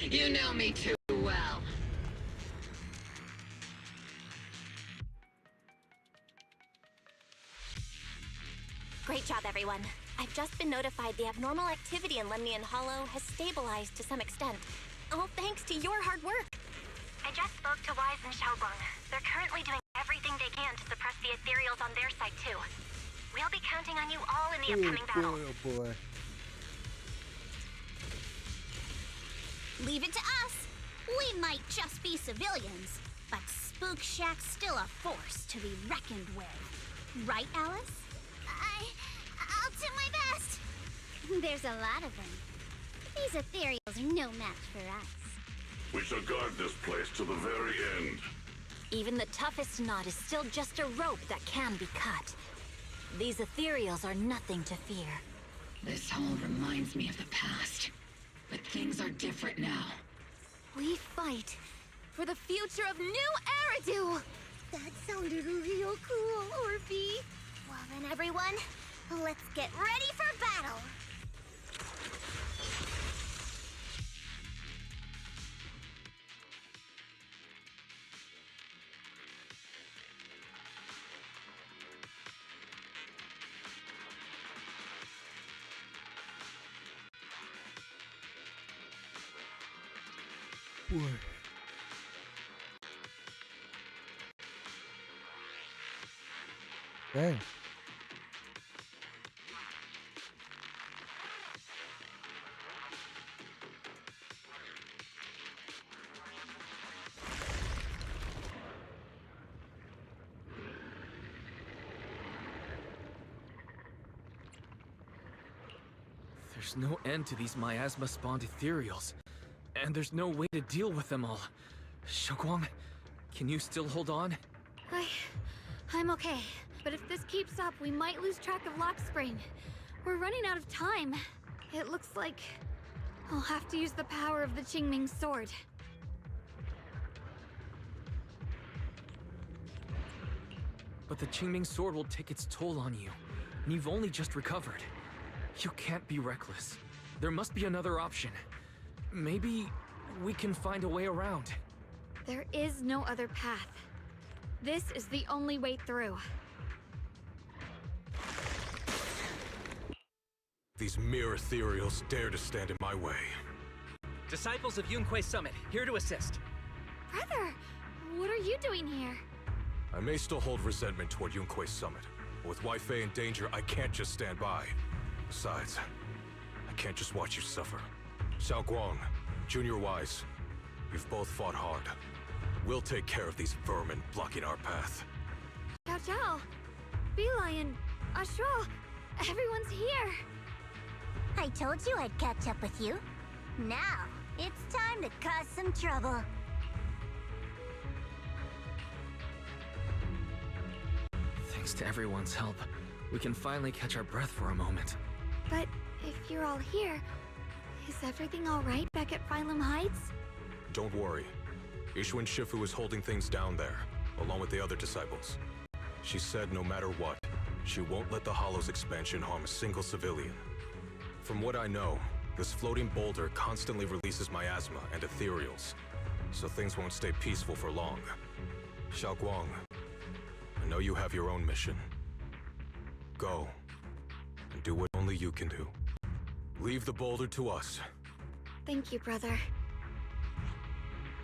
You know me too well. Great job, everyone. I've just been notified the abnormal activity in Lemnian Hollow has stabilized to some extent. All thanks to your hard work. I just spoke to Wise and Xiaobang. They're currently doing everything they can to suppress the ethereals on their side, too. We'll be counting on you all in the upcoming battle. Oh boy. Leave it to us. We might just be civilians, but Spook Shack's still a force to be reckoned with. Right, Alice? I'll do my best. There's a lot of them. These ethereals are no match for us. We shall guard this place to the very end. Even the toughest knot is still just a rope that can be cut. These ethereals are nothing to fear. This all reminds me of the past. But things are different now. We fight for the future of New Eridu! That sounded real cool, Orphe. Well then, everyone, let's get ready for battle. Boy. Dang. There's no end to these miasma-spawned ethereals, and there's no way to deal with them all. Xiaoguang, can you still hold on? I'm okay. But if this keeps up, we might lose track of Lock Spring. We're running out of time. It looks like I'll have to use the power of the Qingming sword. But the Qingming sword will take its toll on you, and you've only just recovered. You can't be reckless. There must be another option. Maybe we can find a way around. There is no other path. This is the only way through. These mere ethereals dare to stand in my way. Disciples of Yunque Summit, here to assist. Brother, what are you doing here? I may still hold resentment toward Yunque Summit, but with Wei Fei in danger, I can't just stand by. Besides, I can't just watch you suffer. Xiaoguang, Junior Wise, you've both fought hard. We'll take care of these vermin blocking our path. Xiao Zhao, Beelion, Ashral, everyone's here. I told you I'd catch up with you. Now, it's time to cause some trouble. Thanks to everyone's help, we can finally catch our breath for a moment. But if you're all here, is everything all right back at Phylum Heights? Don't worry. Ishwin Shifu is holding things down there, along with the other disciples. She said no matter what, she won't let the Hollow's expansion harm a single civilian. From what I know, this floating boulder constantly releases miasma and ethereals, so things won't stay peaceful for long. Xiaoguang, I know you have your own mission. Go, and do what only you can do. Leave the boulder to us. Thank you, brother.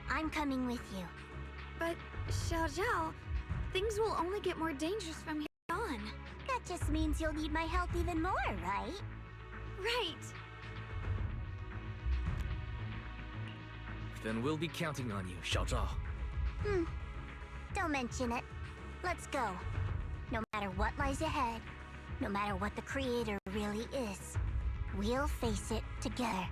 I'm coming with you. But, Xiao Zhao, things will only get more dangerous from here on. That just means you'll need my help even more, right? Right. Then we'll be counting on you, Xiao Zhao. Don't mention it. Let's go. No matter what lies ahead, no matter what the Creator really is, we'll face it together.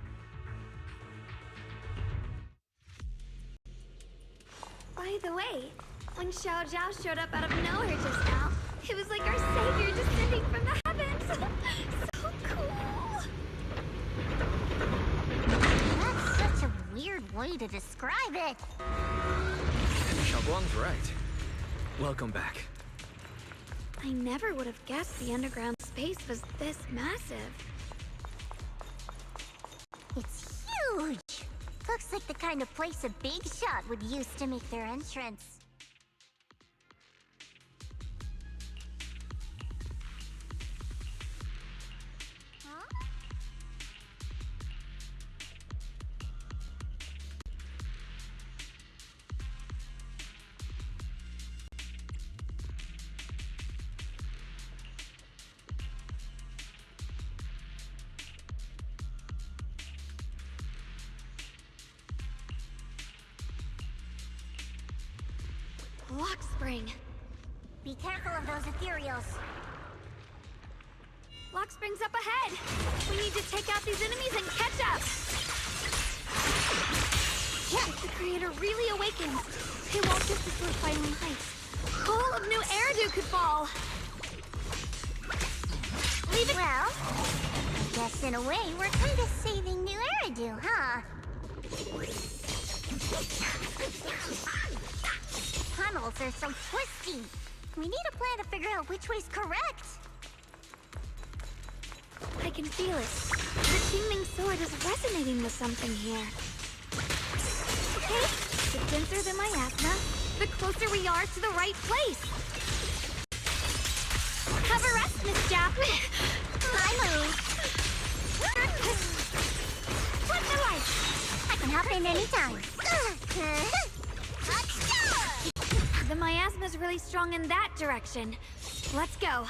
By the way, when Xiao Zhao showed up out of nowhere just now, it was like our savior descending from the heavens. So cool. That's such a weird way to describe it. Xiaoguang's right. Welcome back. I never would have guessed the underground space was this massive. It's huge! Looks like the kind of place a big shot would use to make their entrance. Lock Spring. Be careful of those ethereals. Lock Spring's up ahead. We need to take out these enemies and catch up. If the Creator really awakens, it won't just destroy Phylum Heights. The whole of New Eridu could fall. Leave it. Well, I guess in a way we're kind of saving New Eridu, huh? Tunnels are so twisty. We need a plan to figure out which way's correct. I can feel it. The Qingming sword is resonating with something here. Okay, the denser the miasma, the closer we are to the right place. Cover us, Miss Jap. I move. Flip the light. I can hop in anytime. The miasma's really strong in that direction. Let's go.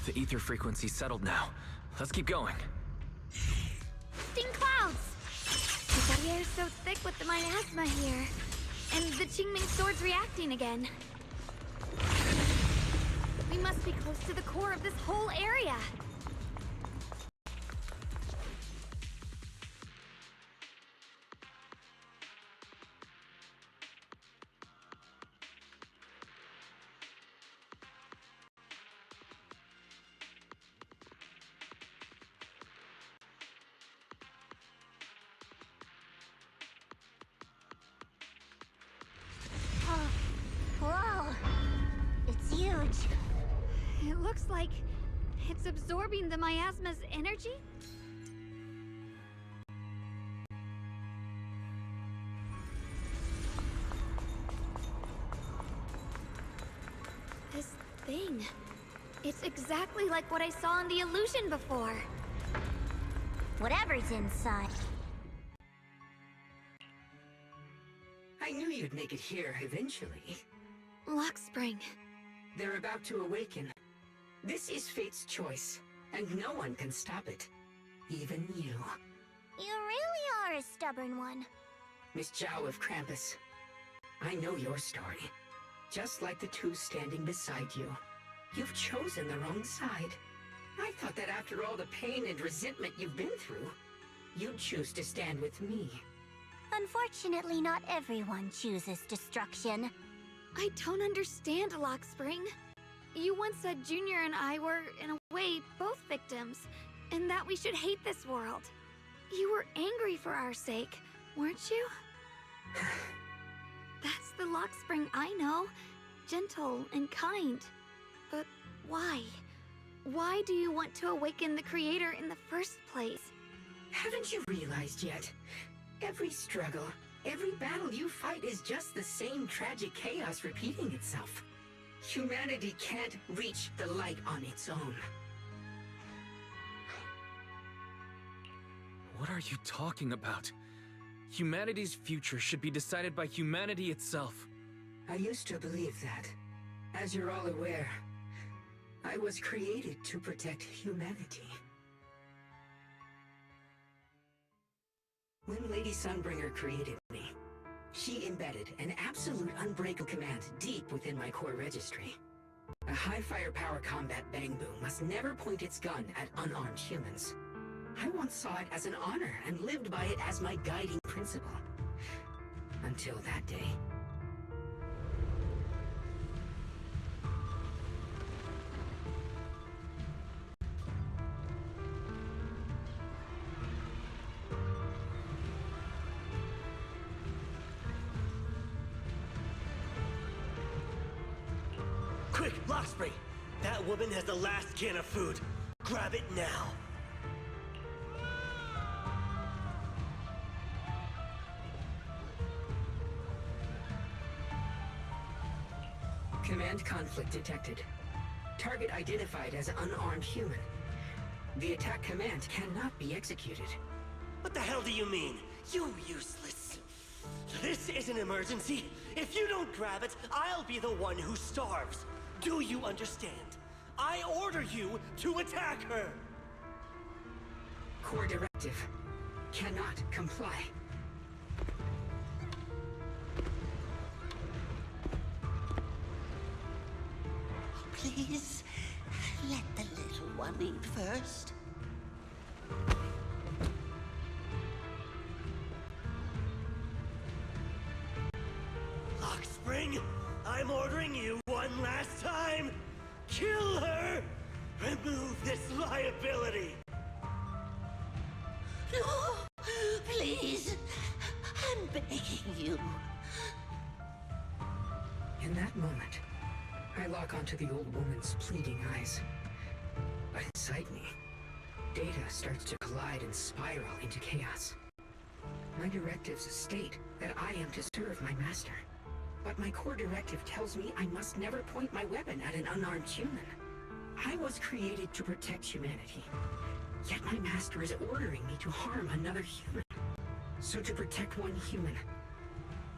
The ether frequency settled now. Let's keep going. Sting clouds! The air's so thick with the miasma here. And the Qingming sword's reacting again. We must be close to the core of this whole area. Whoa! It's huge. It looks like it's absorbing the miasma's energy? This thing. It's exactly like what I saw in the illusion before. Whatever's inside. I knew you'd make it here eventually. Lock Spring. They're about to awaken. This is fate's choice, and no one can stop it. Even you. You really are a stubborn one. Miss Zhao of Krampus. I know your story. Just like the two standing beside you. You've chosen the wrong side. I thought that after all the pain and resentment you've been through, you'd choose to stand with me. Unfortunately, not everyone chooses destruction. I don't understand, Lock Spring. You once said Junior and I were, in a way, both victims, and that we should hate this world. You were angry for our sake, weren't you? That's the Lock Spring I know. Gentle and kind. But why? Why do you want to awaken the Creator in the first place? Haven't you realized yet? Every struggle, every battle you fight is just the same tragic chaos repeating itself. Humanity can't reach the light on its own. What are you talking about? Humanity's future should be decided by humanity itself. I used to believe that. As you're all aware, I was created to protect humanity. When Lady Sunbringer created me, she embedded an absolute unbreakable command deep within my core registry. A high firepower combat bang boom must never point its gun at unarmed humans. I once saw it as an honor and lived by it as my guiding principle. Until that day. Quick, Lockspring! That woman has the last can of food. Grab it now. Command conflict detected. Target identified as unarmed human. The attack command cannot be executed. What the hell do you mean? You useless. This is an emergency. If you don't grab it, I'll be the one who starves. Do you understand? I order you to attack her! Core directive. Cannot comply. Please, let the little one eat first. Lockspring, I'm ordering you one last time. Kill her! Remove this liability! No! Please! I'm begging you. In that moment, I lock onto the old woman's pleading eyes. But inside me, data starts to collide and spiral into chaos. My directives state that I am to serve my master. But my core directive tells me I must never point my weapon at an unarmed human. I was created to protect humanity. Yet my master is ordering me to harm another human. So to protect one human,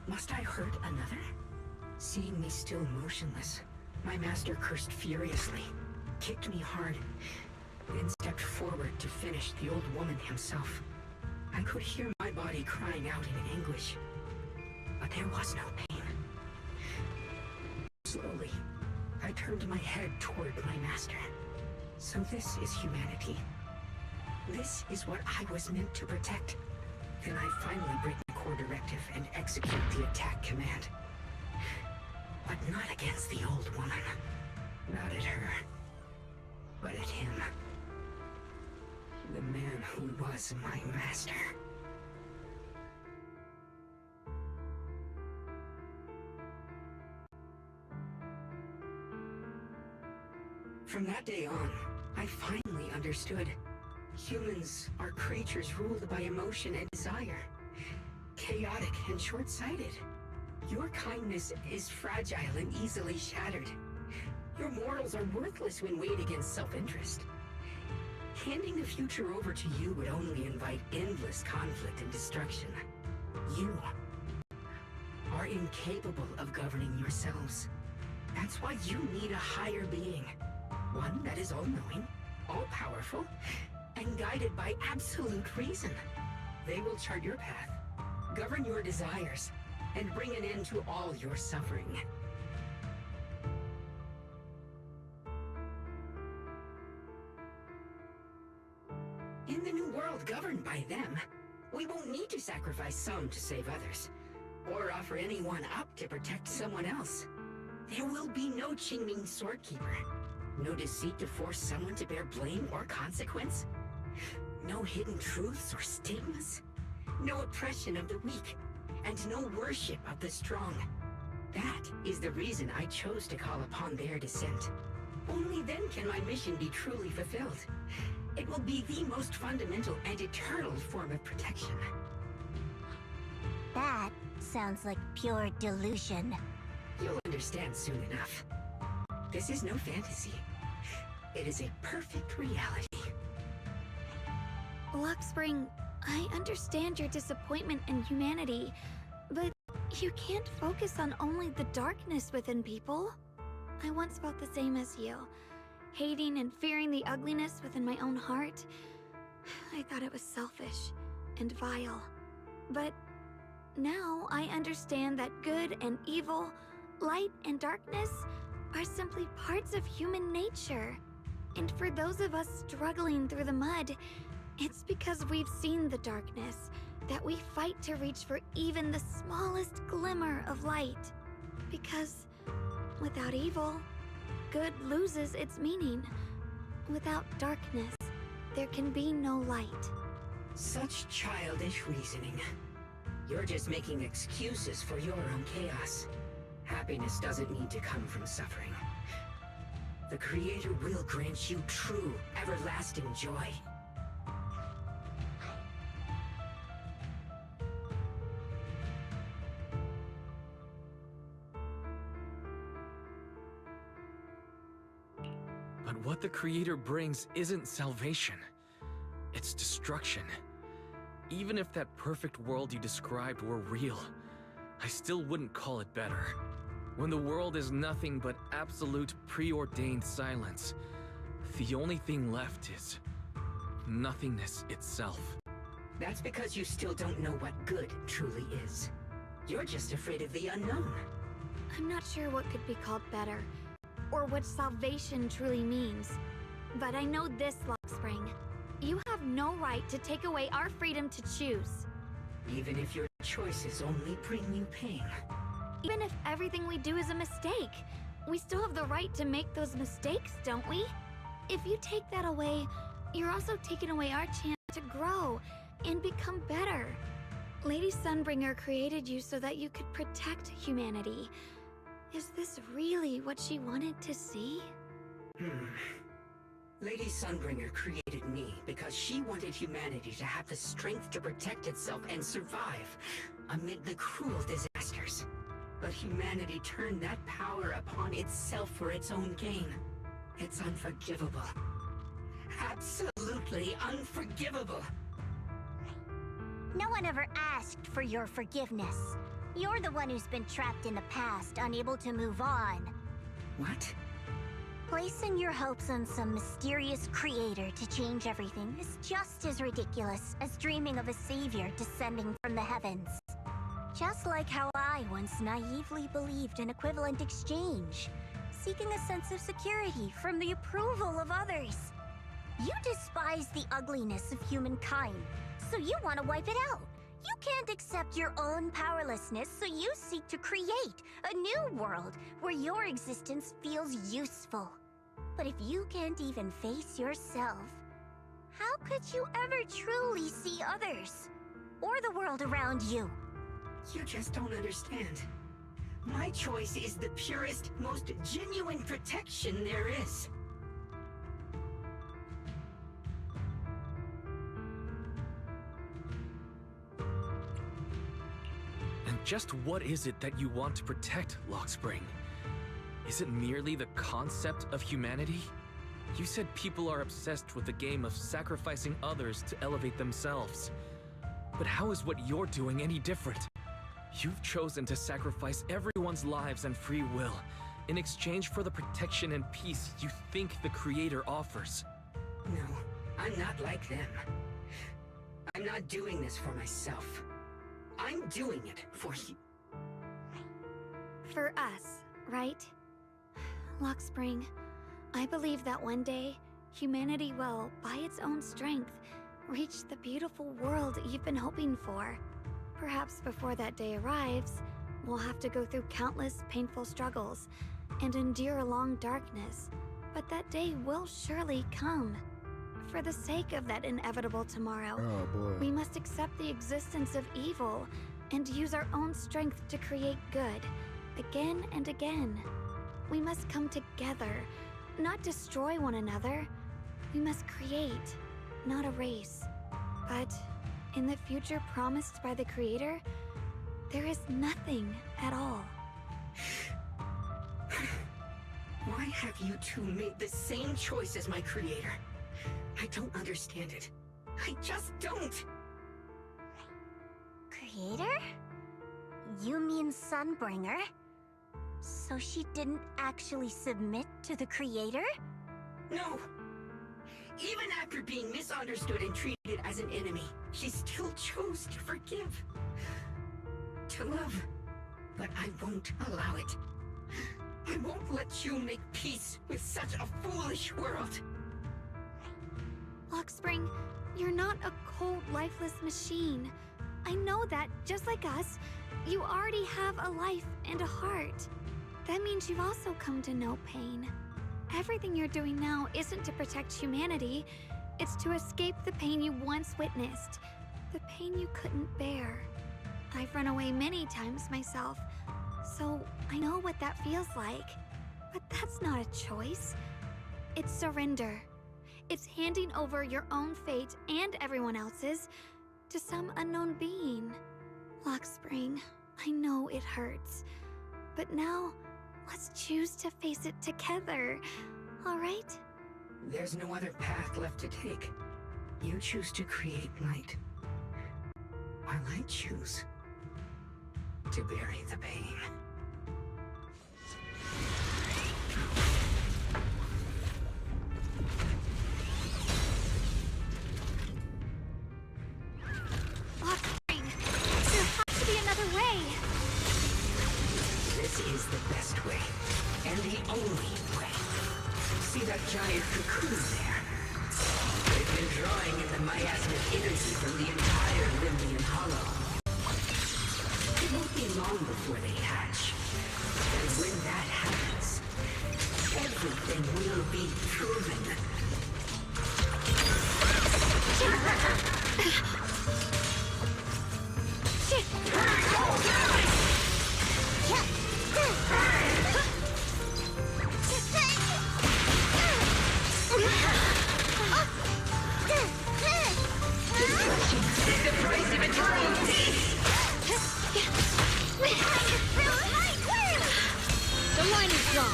must I hurt another? Seeing me still motionless, my master cursed furiously, kicked me hard, then stepped forward to finish the old woman himself. I could hear my body crying out in anguish, but there was no pain. Slowly, I turned my head toward my master. So this is humanity. This is what I was meant to protect. Then I finally break my core directive and execute the attack command. But not against the old woman. Not at her. But at him. The man who was my master. From that day on, I finally understood. Humans are creatures ruled by emotion and desire. Chaotic and short-sighted. Your kindness is fragile and easily shattered. Your morals are worthless when weighed against self-interest. Handing the future over to you would only invite endless conflict and destruction. You are incapable of governing yourselves. That's why you need a higher being. One that is all-knowing, all-powerful, and guided by absolute reason. They will chart your path, govern your desires, and bring an end to all your suffering. In the new world governed by them, we won't need to sacrifice some to save others, or offer anyone up to protect someone else. There will be no Qingming Swordkeeper, no deceit to force someone to bear blame or consequence, no hidden truths or stigmas, no oppression of the weak, and no worship of the strong. That is the reason I chose to call upon their descent. Only then can my mission be truly fulfilled. It will be the most fundamental and eternal form of protection. That sounds like pure delusion. You'll understand soon enough. This is no fantasy. It is a perfect reality. Luxspring, I understand your disappointment in humanity, but you can't focus on only the darkness within people. I once felt the same as you, hating and fearing the ugliness within my own heart. I thought it was selfish and vile. But now I understand that good and evil, light and darkness are simply parts of human nature. And for those of us struggling through the mud, it's because we've seen the darkness that we fight to reach for even the smallest glimmer of light. Because without evil, good loses its meaning. Without darkness, there can be no light. Such childish reasoning. You're just making excuses for your own chaos. Happiness doesn't need to come from suffering. The Creator will grant you true, everlasting joy. But what the Creator brings isn't salvation. It's destruction. Even if that perfect world you described were real, I still wouldn't call it better. When the world is nothing but absolute preordained silence, the only thing left is nothingness itself. That's because you still don't know what good truly is. You're just afraid of the unknown. I'm not sure what could be called better, or what salvation truly means. But I know this, Luxspring. You have no right to take away our freedom to choose. Even if your choices only bring you pain. Even if everything we do is a mistake, we still have the right to make those mistakes, don't we? If you take that away, you're also taking away our chance to grow and become better. Lady Sunbringer created you so that you could protect humanity. Is this really what she wanted to see? Lady Sunbringer created me because she wanted humanity to have the strength to protect itself and survive amid the cruel disasters. But humanity turned that power upon itself for its own gain. It's unforgivable. Absolutely unforgivable. No one ever asked for your forgiveness. You're the one who's been trapped in the past, unable to move on. What? Placing your hopes on some mysterious creator to change everything is just as ridiculous as dreaming of a savior descending from the heavens. Just like how I once naively believed in equivalent exchange, seeking a sense of security from the approval of others. You despise the ugliness of humankind, so you want to wipe it out. You can't accept your own powerlessness, so you seek to create a new world where your existence feels useful. But if you can't even face yourself, how could you ever truly see others? Or the world around you? You just don't understand. My choice is the purest, most genuine protection there is. And just what is it that you want to protect, Lockspring? Is it merely the concept of humanity? You said people are obsessed with the game of sacrificing others to elevate themselves. But how is what you're doing any different? You've chosen to sacrifice everyone's lives and free will in exchange for the protection and peace you think the Creator offers. No, I'm not like them. I'm not doing this for myself. I'm doing it for you. For us, right? Lockspring, I believe that one day, humanity will, by its own strength, reach the beautiful world you've been hoping for. Perhaps before that day arrives, we'll have to go through countless painful struggles and endure a long darkness, but that day will surely come. For the sake of that inevitable tomorrow, we must accept the existence of evil and use our own strength to create good, again and again. We must come together, not destroy one another. We must create, not erase. But in the future promised by the Creator, there is nothing at all. Why have you two made the same choice as my Creator? I don't understand it. I just don't! Creator? You mean Sunbringer? So she didn't actually submit to the Creator? No! Even after being misunderstood and treated as an enemy, she still chose to forgive. To love. But I won't allow it. I won't let you make peace with such a foolish world. Lockspring, you're not a cold, lifeless machine. I know that, just like us, you already have a life and a heart. That means you've also come to know pain. Everything you're doing now isn't to protect humanity. It's to escape the pain you once witnessed. The pain you couldn't bear. I've run away many times myself, so I know what that feels like. But that's not a choice. It's surrender. It's handing over your own fate and everyone else's to some unknown being. Lockspring, I know it hurts, but now let's choose to face it together, all right? There's no other path left to take. You choose to create light, while I choose to bury the pain. Lockspring, there has to be another way. This is the best way, and the only way. See that giant cocoon there? They've been drawing in the miasmic energy from the entire Limbian Hollow. It won't be long before they hatch. And when that happens, everything will be proven. Shit! The line is drawn.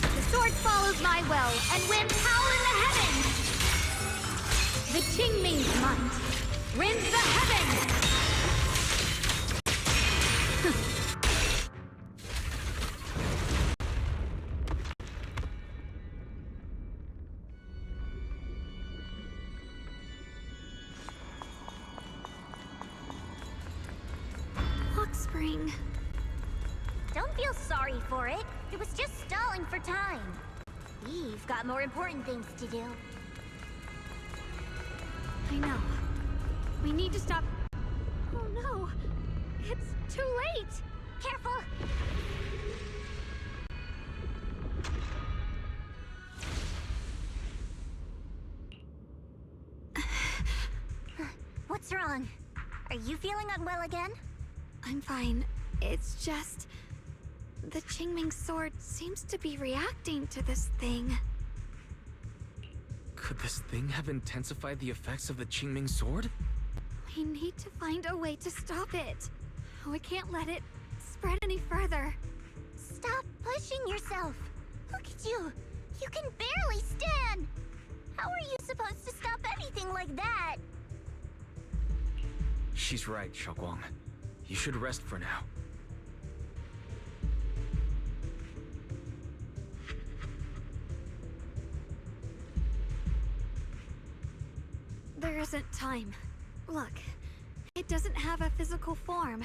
The sword follows my will and wins power in the heavens! The Qingming's might rends the heavens! Hot spring. Don't feel sorry for it. It was just stalling for time. We've got more important things to do. I know. We need to stop. Oh no! It's too late! Careful! What's wrong? Are you feeling unwell again? I'm fine. It's just... the Qingming sword seems to be reacting to this thing. Could this thing have intensified the effects of the Qingming sword? We need to find a way to stop it. We can't let it spread any further. Stop pushing yourself. Look at you. You can barely stand. How are you supposed to stop anything like that? She's right, Xiaoguang. You should rest for now. There isn't time. Look, it doesn't have a physical form.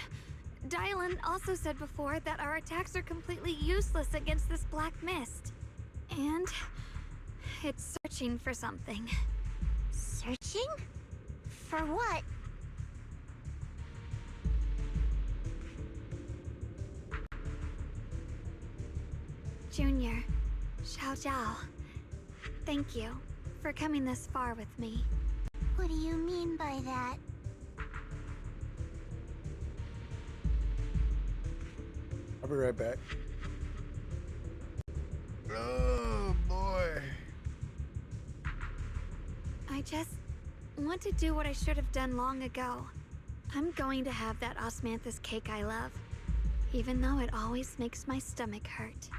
Dylan also said before that our attacks are completely useless against this black mist. And it's searching for something. Searching? For what? Junior, Xiao Zhao, thank you for coming this far with me. What do you mean by that? I'll be right back. Oh, boy. I just want to do what I should have done long ago. I'm going to have that osmanthus cake I love, even though it always makes my stomach hurt.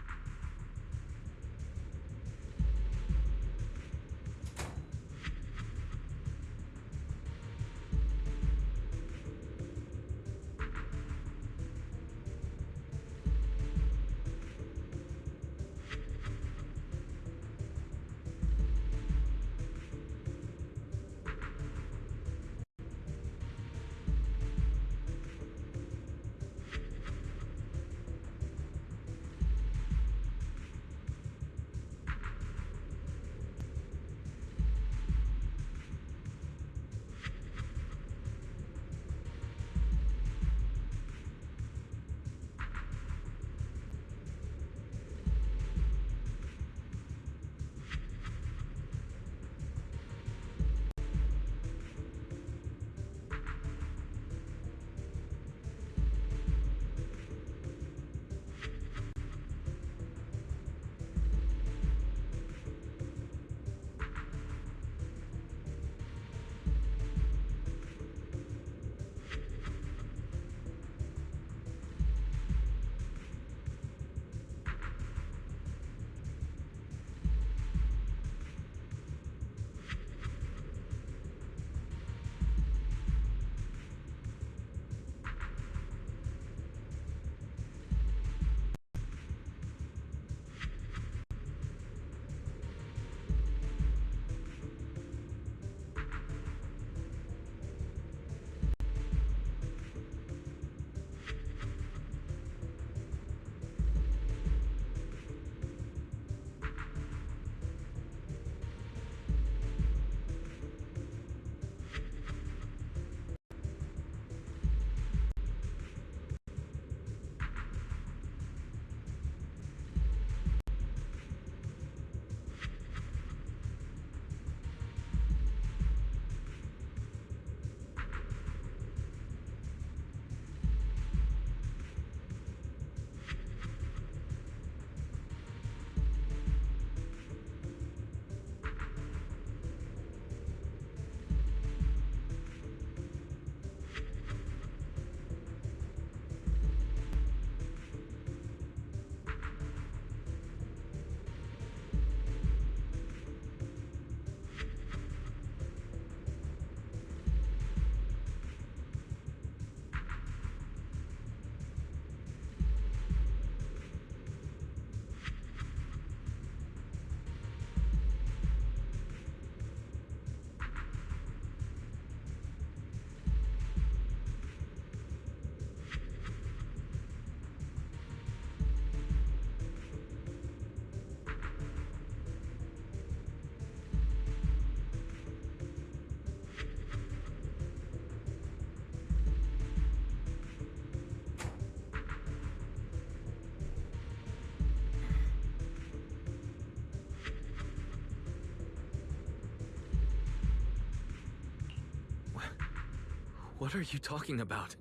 What are you talking about?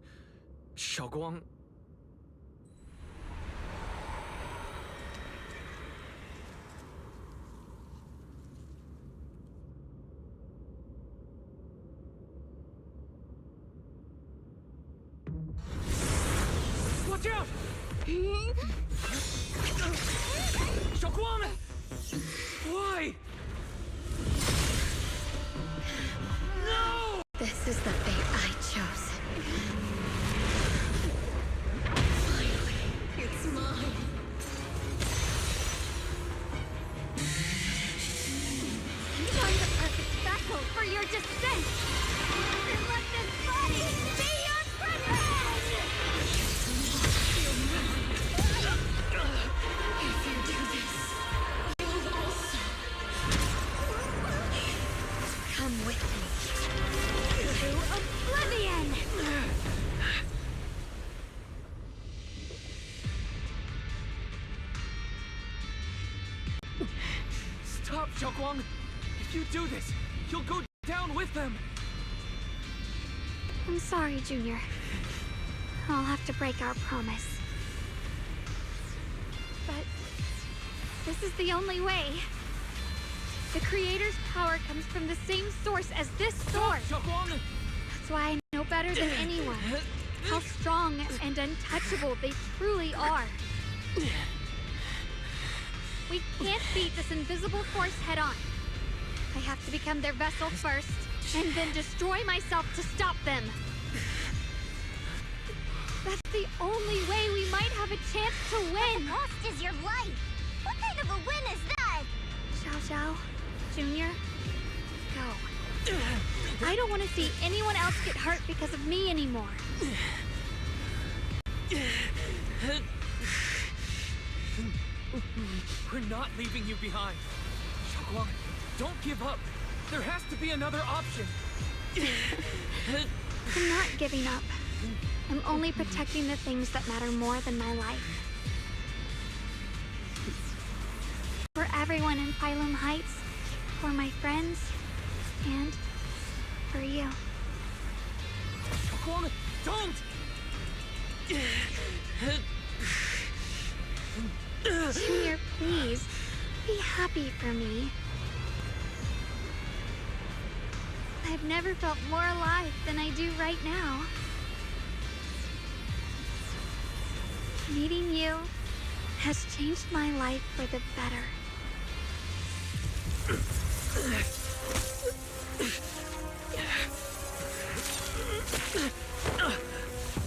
Xiaoguang? Watch out! Xiaoguang! Why? No! This is the fate I chose. Finally, it's mine. You're the perfect vessel for your descent! And let this body be your privilege! If you do this, you'll also Come with me. To oblivion! Stop, Xiaoguang! If you do this, you'll go down with them! I'm sorry, Junior. I'll have to break our promise. But this is the only way. The Creator's power comes from the same source as this sword. Xiaoguang! That's why I know better than anyone how strong and untouchable they truly are. We can't beat this invisible force head on. I have to become their vessel first, and then destroy myself to stop them. That's the only way we might have a chance to win. The cost is your life. What kind of a win is that? Xiao Xiao, Junior, go. I don't want to see anyone else get hurt because of me anymore. We're not leaving you behind. Xiaoguang, don't give up. There has to be another option. I'm not giving up. I'm only protecting the things that matter more than my life. For everyone in Phylum Heights, for my friends, and for you. Xiaoguang, don't! Junior, please, be happy for me. I've never felt more alive than I do right now. Meeting you has changed my life for the better.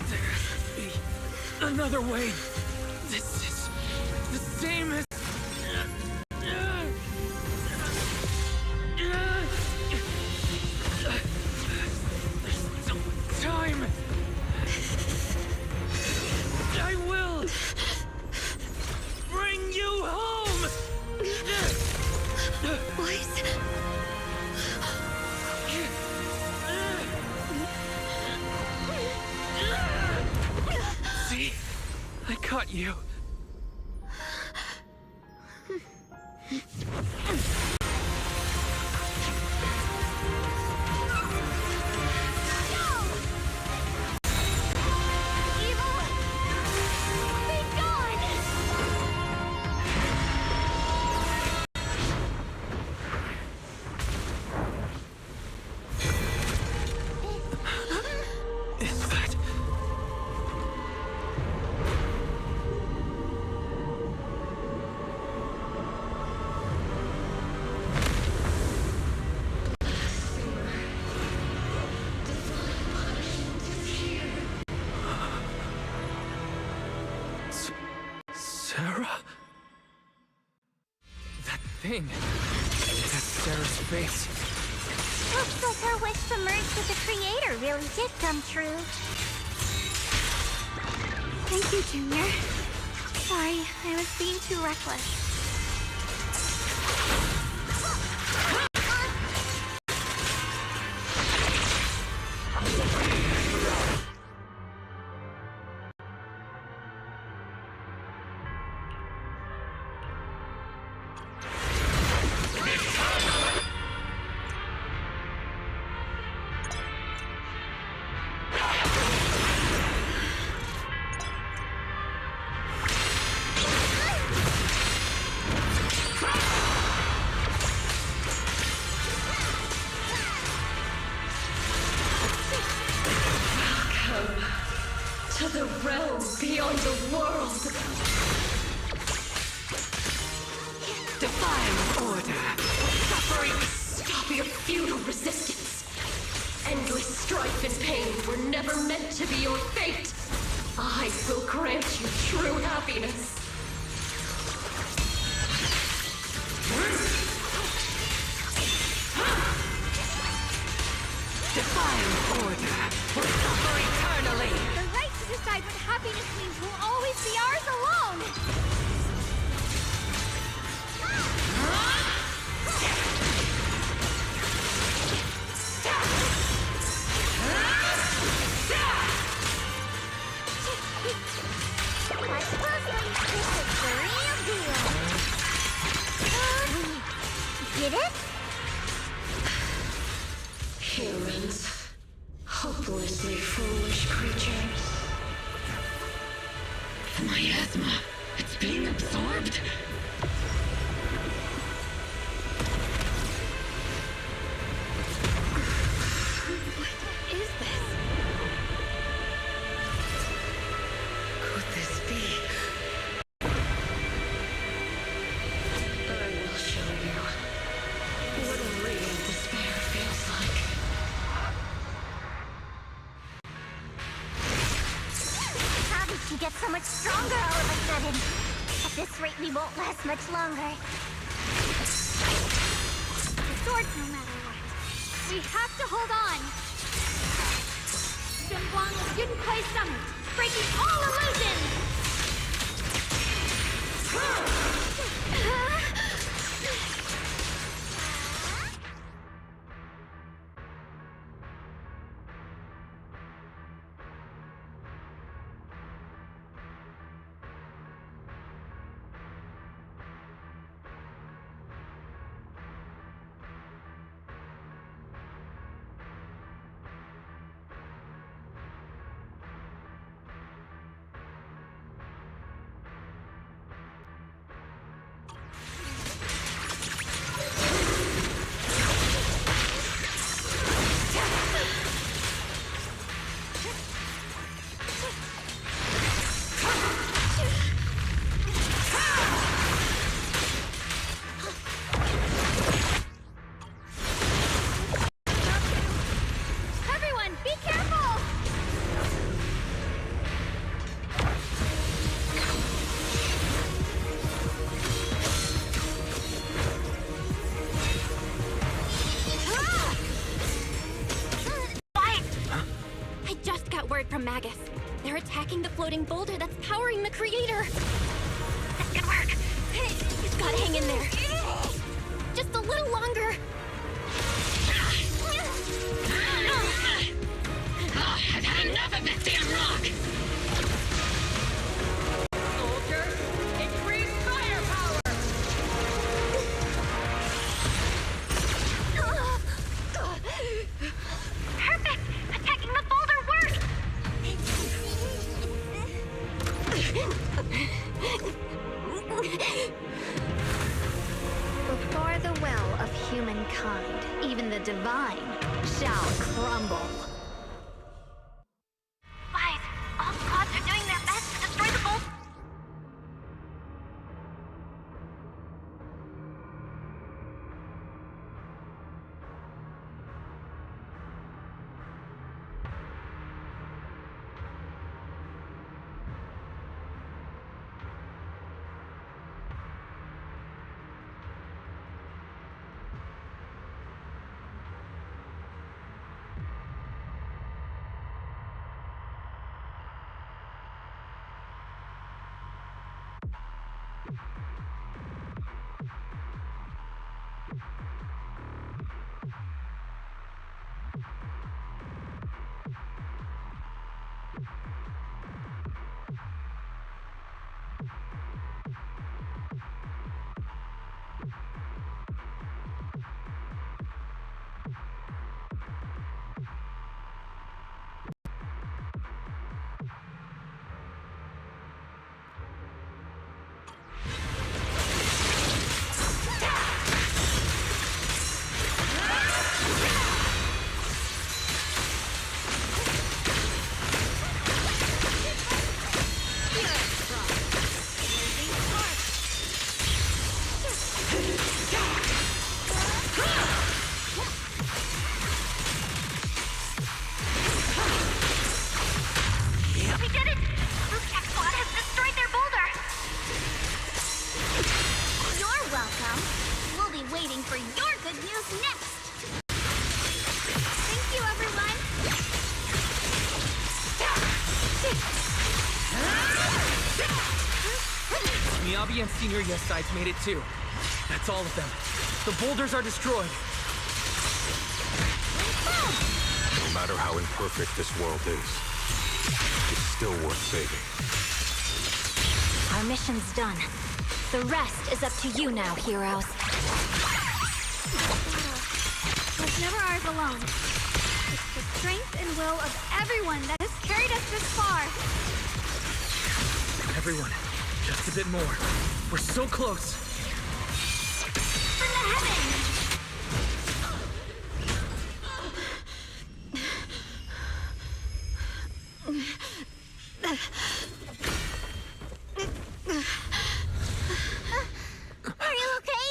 There has to be another way. This is the same as... There's still time. I will bring you home. Boys. See? I caught you. Is that... Sarah? That thing. That's Sarah's face. Looks like her wish to merge with the Creator really did come true. Thank you, Junior. Sorry, I was being too reckless. to the realm beyond the world. Define order. Suffering, stop your futile resistance. Endless strife and pain were never meant to be your fate. I will grant you true happiness. Define order or suffer eternally. The right to decide what happiness means will always be ours alone. Watch closely. This is the real deal. Get it? Humans. Hopelessly foolish creatures. The miasma. It's being absorbed. What is this? Could this be? I will show you what real despair feels like. How did she get so much stronger all of a sudden? At this rate, we won't last much longer. The swords no matter what. We have to hold on. Shenhuang of Yunkwei Summit, breaking all illusions! Everyone, be careful! Quiet! I just got word from Magus. They're attacking the floating boulder that's powering the creator. This could work. You've got to hang in there. Just a little longer. I've had enough of this damn rock! Soldiers, increase firepower! Perfect! Attacking the boulder worked! Before the well of humankind, even the divine shall crumble. Guys, all squads are doing their best to destroy the boulder. Miyabi and Senior Yes sides made it too. That's all of them. The boulders are destroyed. No matter how imperfect this world is, it's still worth saving. Our mission's done. The rest is up to you now, heroes. Was never ours alone. It's the strength and will of everyone that has carried us this far. Everyone, just a bit more. We're so close. From the heavens! Are you okay?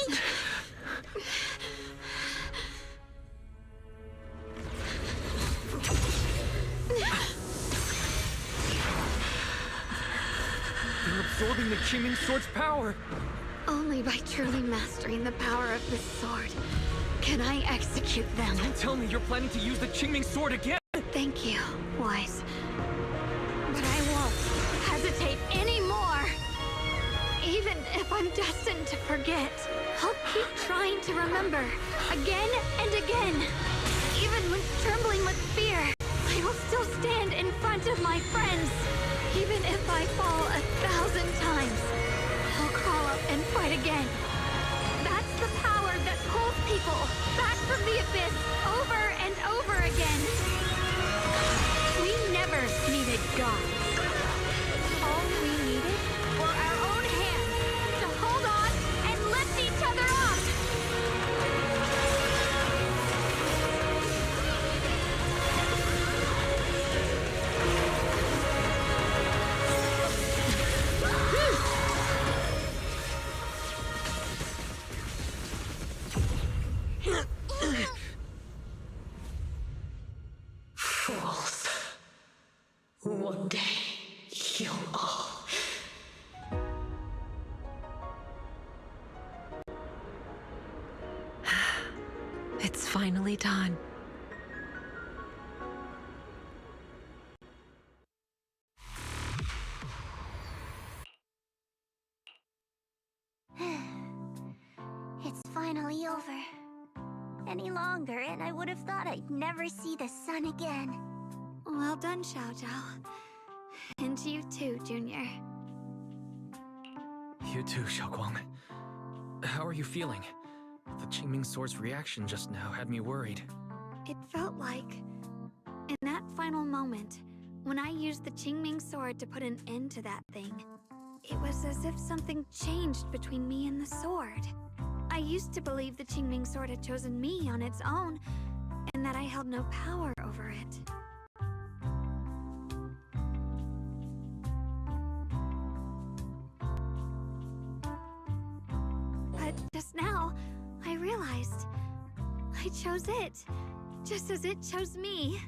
They're absorbing the Qingming Sword's power. Only by truly mastering the power of this sword can I execute them. Don't tell me you're planning to use the Qingming Sword again! Thank you, Wise. But I won't hesitate anymore. Even if I'm destined to forget, I'll keep trying to remember again and again. Even when trembling with fear, I will still stand in front of my friends. Even if I fall 1,000 times, I'll crawl up and fight again. That's the power that pulls people back from the abyss over and over again. We never needed gods. All we needed were our own hands to hold on and lift each other up. Fools. One day, you'll all... It's finally done. It's finally over. Any longer, and I would have thought I'd never see the sun again. Well done, Xiao Zhao. And to you too, Junior. You too, Xiaoguang. How are you feeling? The Qingming Sword's reaction just now had me worried. It felt like, in that final moment, when I used the Qingming Sword to put an end to that thing, it was as if something changed between me and the sword. I used to believe the Qingming Sword had chosen me on its own, and that I held no power over it. But just now, I realized I chose it, just as it chose me.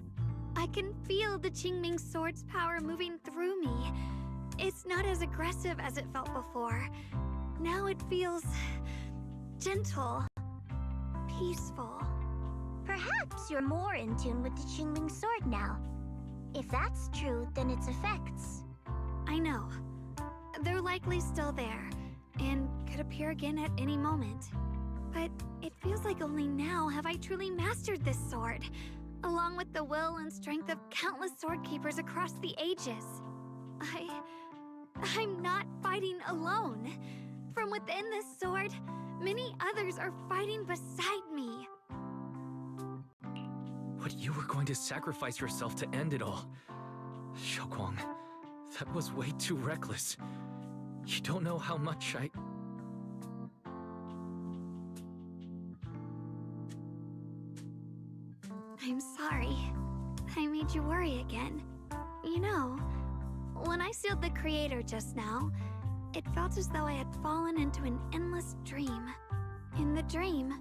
I can feel the Qingming Sword's power moving through me. It's not as aggressive as it felt before. Now it feels gentle, peaceful. Perhaps you're more in tune with the Qingming Sword now. If that's true, then its effects... I know. They're likely still there, and could appear again at any moment. But it feels like only now have I truly mastered this sword, along with the will and strength of countless sword keepers across the ages. I'm not fighting alone. From within this sword, many others are fighting beside me. But you were going to sacrifice yourself to end it all. Xiaoguang, that was way too reckless. You don't know how much I'm sorry. I made you worry again. You know, when I sealed the Creator just now, it felt as though I had fallen into an endless dream. In the dream,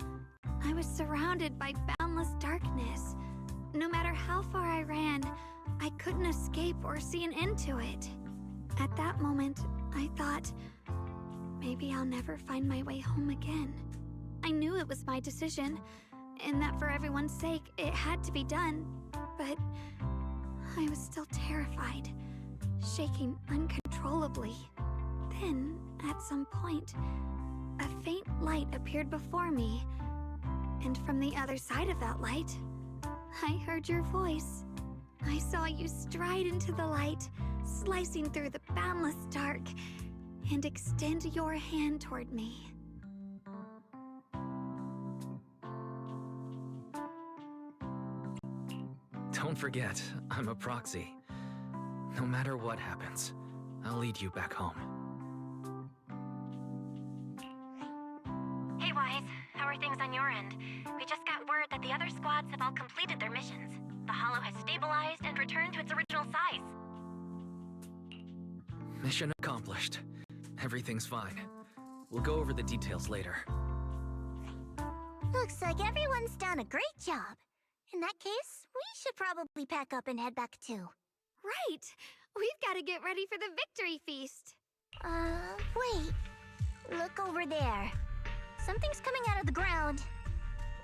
I was surrounded by boundless darkness. No matter how far I ran, I couldn't escape or see an end to it. At that moment, I thought, maybe I'll never find my way home again. I knew it was my decision, and that for everyone's sake, it had to be done, but I was still terrified, shaking uncontrollably. Then, at some point, a faint light appeared before me. And from the other side of that light, I heard your voice. I saw you stride into the light, slicing through the boundless dark, and extend your hand toward me. Don't forget, I'm a proxy. No matter what happens, I'll lead you back home. Hey, Wise. How are things on your end? We just got word that the other squads have all completed their missions. The Hollow has stabilized and returned to its original size. Mission accomplished. Everything's fine. We'll go over the details later. Looks like everyone's done a great job. In that case, we should probably pack up and head back too. Right! We've got to get ready for the victory feast. Wait. Look over there. Something's coming out of the ground.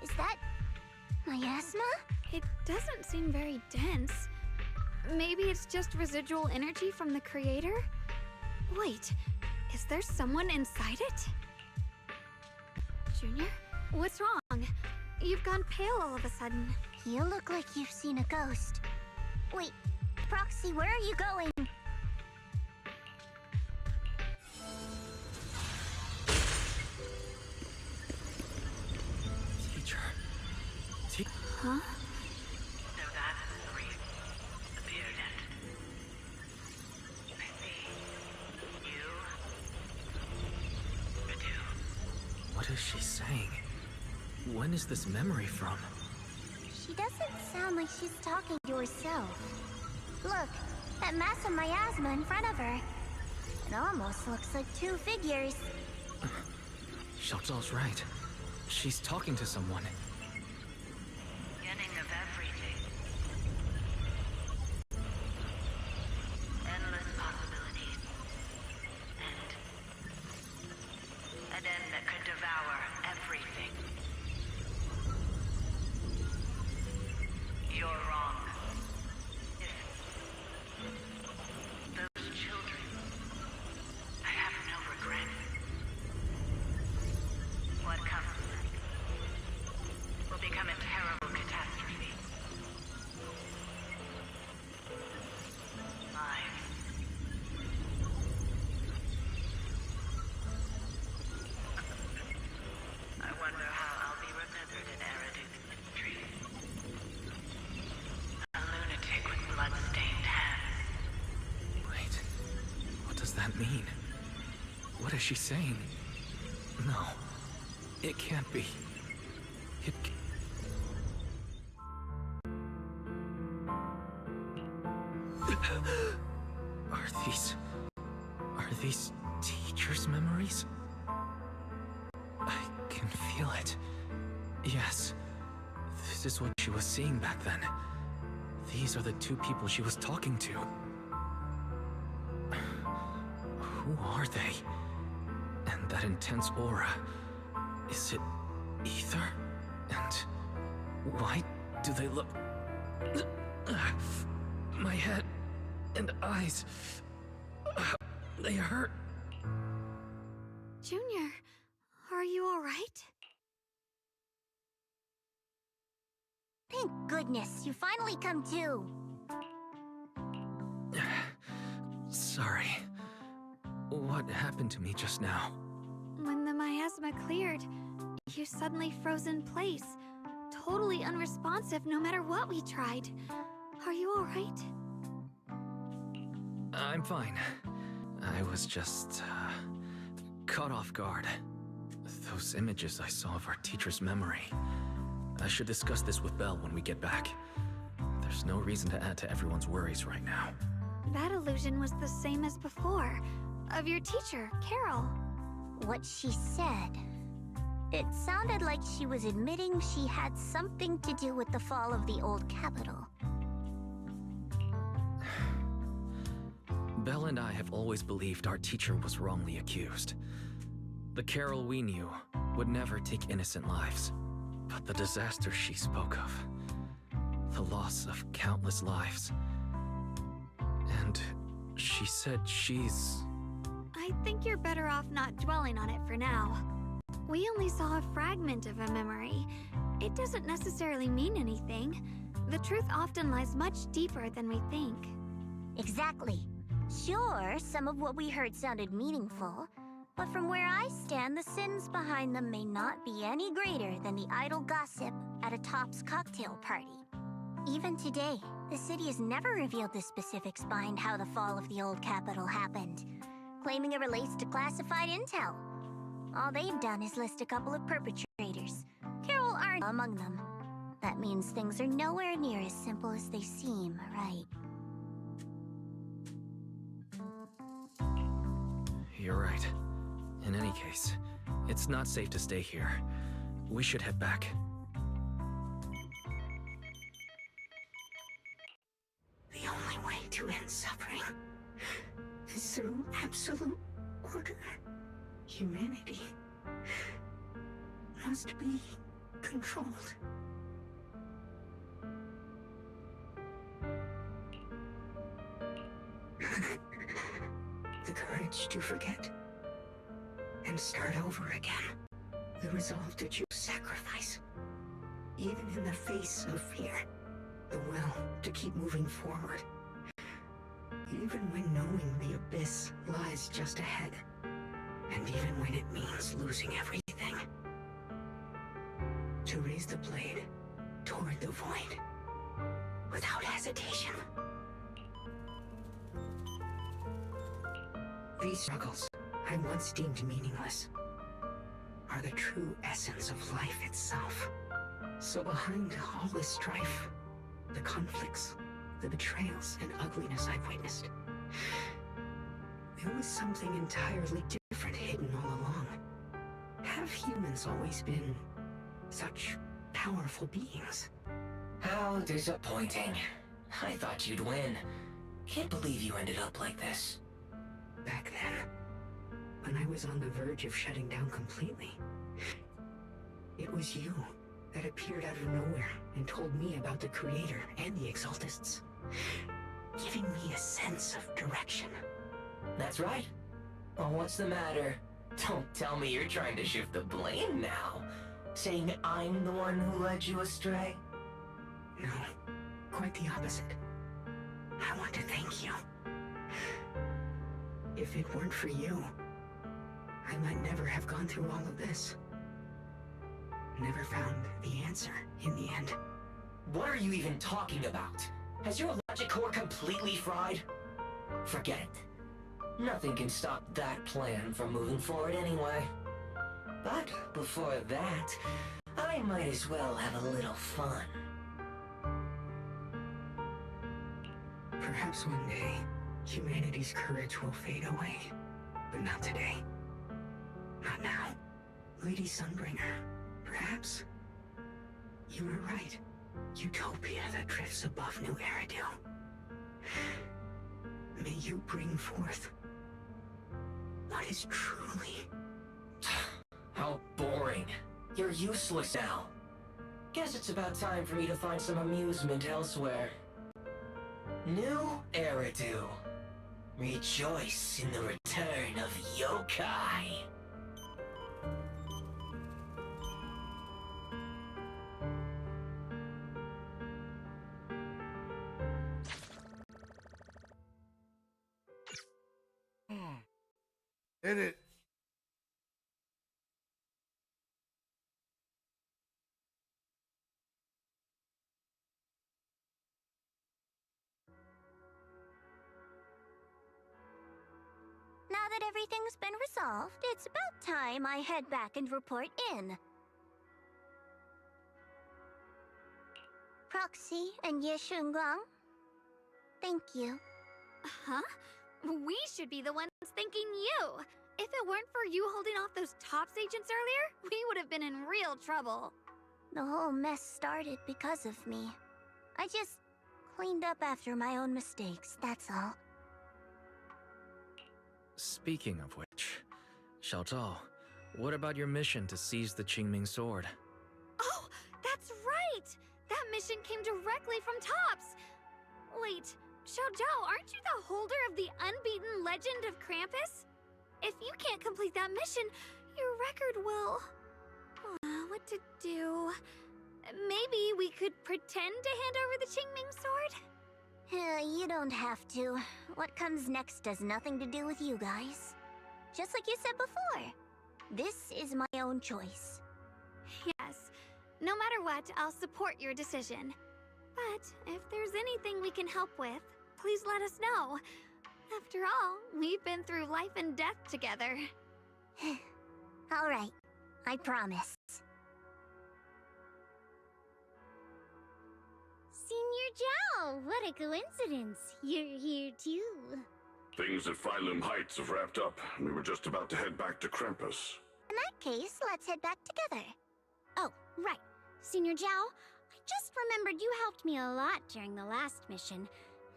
Is that miasma? It doesn't seem very dense. Maybe it's just residual energy from the creator? Wait, is there someone inside it? Junior? What's wrong? You've gone pale all of a sudden. You look like you've seen a ghost. Wait, Proxy, where are you going? Teacher. Huh? So that's the reason appeared it. I see. You do. What is she saying? When is this memory from? She doesn't sound like she's talking to herself. Look, that mass of miasma in front of her. It almost looks like two figures. Xiaozhao's right. She's talking to someone. Beginning of everything. Endless possibilities. An end that could devour everything. You're wrong. Those children, I have no regret. What comes will become a terrible catastrophe. Lives. I wonder how I'll be remembered in Eridu's history. A lunatic with blood-stained hands. Wait, what does that mean? What is she saying? No, it can't be. It Are these teachers' memories? I can feel it. Yes, this is what she was seeing back then. These are the two people she was talking to. Who are they? And that intense aura, is it ether? And why do they look... My head and eyes, they hurt. Junior, are you all right? Thank goodness, you finally come to. Sorry. What happened to me just now? When the miasma cleared, you suddenly froze in place. Totally unresponsive no matter what we tried. Are you all right? I'm fine. I was just, caught off guard. Those images I saw of our teacher's memory. I should discuss this with Belle when we get back. There's no reason to add to everyone's worries right now. That illusion was the same as before. Of your teacher, Carol. What she said. It sounded like she was admitting she had something to do with the fall of the old capital. Belle and I have always believed our teacher was wrongly accused. The Carol we knew would never take innocent lives. But the disaster she spoke of, the loss of countless lives, and she said she's... I I think you're better off not dwelling on it for now. We only saw a fragment of a memory. It doesn't necessarily mean anything. The truth often lies much deeper than we think. Exactly. Sure, some of what we heard sounded meaningful, but from where I stand, the sins behind them may not be any greater than the idle gossip at a Top's cocktail party. Even today, the city has never revealed the specifics behind how the fall of the old capital happened, claiming it relates to classified intel. All they've done is list a couple of perpetrators. Carol aren't among them. That means things are nowhere near as simple as they seem, right? You're right. In any case, it's not safe to stay here. We should head back. The only way to end suffering is through absolute order. Humanity must be controlled. The courage to forget and start over again. The resolve to choose sacrifice, even in the face of fear. The will to keep moving forward, even when knowing the abyss lies just ahead, and even when it means losing everything. To raise the blade toward the void, without hesitation. These struggles I once deemed meaningless are the true essence of life itself. So behind all this strife, the conflicts, the betrayals, and ugliness I've witnessed, there was something entirely different hidden all along. Have humans always been such powerful beings? How disappointing. I thought you'd win. Can't believe you ended up like this. Back then, when I was on the verge of shutting down completely, it was you that appeared out of nowhere and told me about the Creator and the Exaltists, giving me a sense of direction. That's right. Well, what's the matter? Don't tell me you're trying to shift the blame now, saying I'm the one who led you astray. No, quite the opposite. I want to thank you. If it weren't for you, I might never have gone through all of this. Never found the answer in the end. What are you even talking about? Has your logic core completely fried? Forget it. Nothing can stop that plan from moving forward anyway. But before that, I might as well have a little fun. Perhaps one day, humanity's courage will fade away. But not today. Not now. Lady Sunbringer, perhaps you were right. Utopia that drifts above New Eridu. May you bring forth what is truly... How boring. You're useless now. Guess it's about time for me to find some amusement elsewhere. New Eridu. Rejoice in the return of yokai. In it. Now that everything's been resolved, it's about time I head back and report in. Proxy and Ye Shunguang, thank you. Huh? We should be the ones thanking you. If it weren't for you holding off those TOPS agents earlier, we would have been in real trouble. The whole mess started because of me. I just cleaned up after my own mistakes, that's all. Speaking of which, Xiao Zhao, what about your mission to seize the Qingming sword? Oh, that's right! That mission came directly from TOPS! Wait, Xiao Zhao, aren't you the holder of the unbeaten legend of Krampus? if you can't complete that mission, your record will... what to do? Maybe we could pretend to hand over the Qingming sword? You don't have to. What comes next has nothing to do with you guys. Just like you said before, this is my own choice. Yes. No matter what, I'll support your decision. But if there's anything we can help with, please let us know. After all, we've been through life and death together. All right, I promise. Senior Zhao, what a coincidence. You're here too. Things at Phylum Heights have wrapped up. We were just about to head back to Krampus. In that case, let's head back together. Oh, right. Senior Zhao, I just remembered you helped me a lot during the last mission,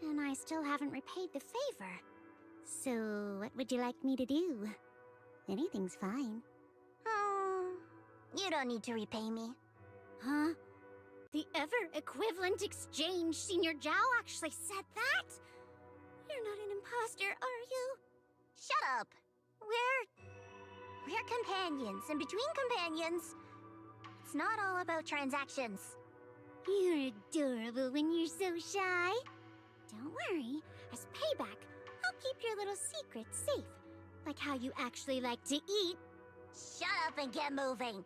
and I still haven't repaid the favor. So, what would you like me to do? Anything's fine. You don't need to repay me. Huh? The ever-equivalent exchange, Senior Zhao actually said that? You're not an imposter, are you? Shut up! We're companions, and between companions, it's not all about transactions. You're adorable when you're so shy. Don't worry, as payback, I'll keep your little secrets safe. Like how you actually like to eat. Shut up and get moving!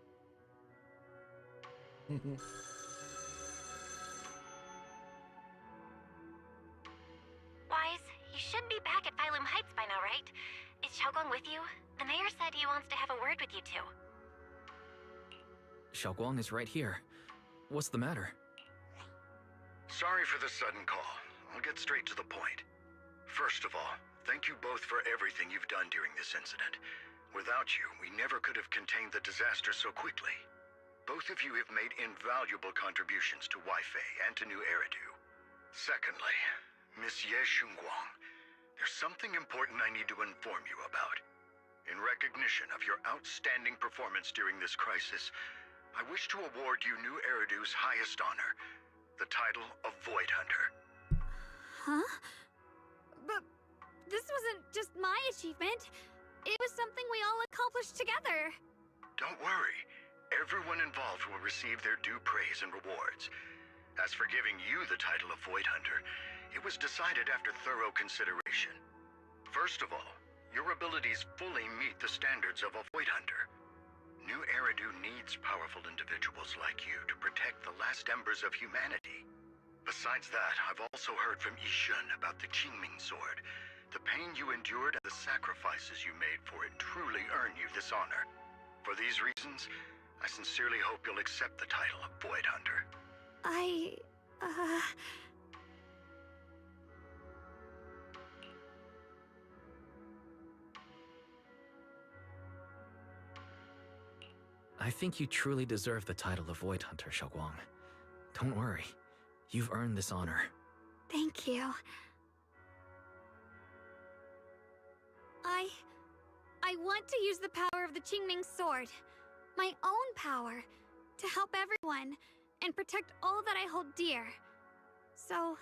Wise, you should be back at Phylum Heights by now, right? Is Xiaoguang with you? The mayor said he wants to have a word with you two. Xiaoguang is right here. What's the matter? Sorry for the sudden call. I'll get straight to the point. First of all, thank you both for everything you've done during this incident. Without you, we never could have contained the disaster so quickly. Both of you have made invaluable contributions to Weifei and to New Eridu. Secondly, Miss Ye Xunguang, there's something important I need to inform you about. In recognition of your outstanding performance during this crisis, I wish to award you New Eridu's highest honor, the title of Void Hunter. Huh? But this wasn't just my achievement. It was something we all accomplished together. Don't worry. Everyone involved will receive their due praise and rewards. As for giving you the title of Void Hunter, it was decided after thorough consideration. First of all, your abilities fully meet the standards of a Void Hunter. New Eridu needs powerful individuals like you to protect the last embers of humanity. Besides that, I've also heard from Yishun about the Qingming sword. The pain you endured and the sacrifices you made for it truly earn you this honor. For these reasons, I sincerely hope you'll accept the title of Void Hunter. I think you truly deserve the title of Void Hunter, Xiaoguang. Don't worry. You've earned this honor. Thank you. I want to use the power of the Qingming sword. My own power. To help everyone. And protect all that I hold dear. So,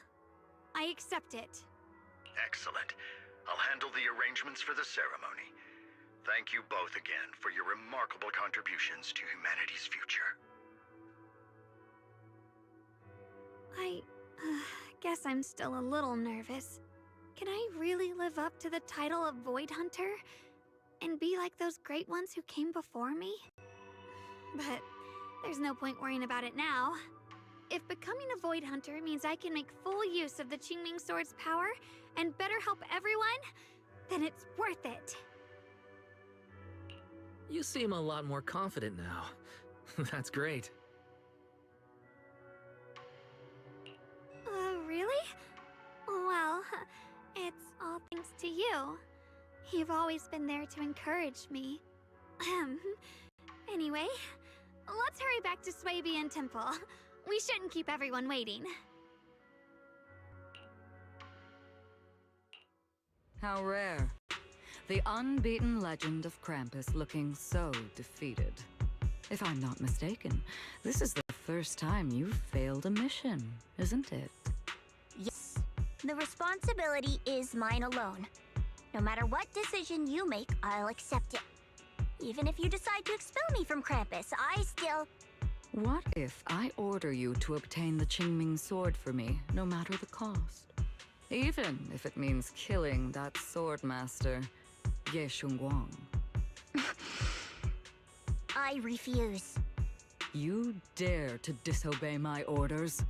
I accept it. Excellent. I'll handle the arrangements for the ceremony. Thank you both again for your remarkable contributions to humanity's future. I guess I'm still a little nervous. Can I really live up to the title of Void Hunter? And be like those great ones who came before me? But there's no point worrying about it now. If becoming a Void Hunter means I can make full use of the Qingming sword's power and better help everyone, then it's worth it. You seem a lot more confident now. That's great. Really? Well, it's all thanks to you. You've always been there to encourage me. Anyway, let's hurry back to Swabian Temple. We shouldn't keep everyone waiting. How rare. The unbeaten legend of Krampus looking so defeated. If I'm not mistaken, this is the first time you've failed a mission, isn't it? Yes. The responsibility is mine alone. No matter what decision you make, I'll accept it. Even if you decide to expel me from Krampus, I still... What if I order you to obtain the Qingming sword for me, no matter the cost? Even if it means killing that sword master, Ye Shunguang. I refuse. You dare to disobey my orders?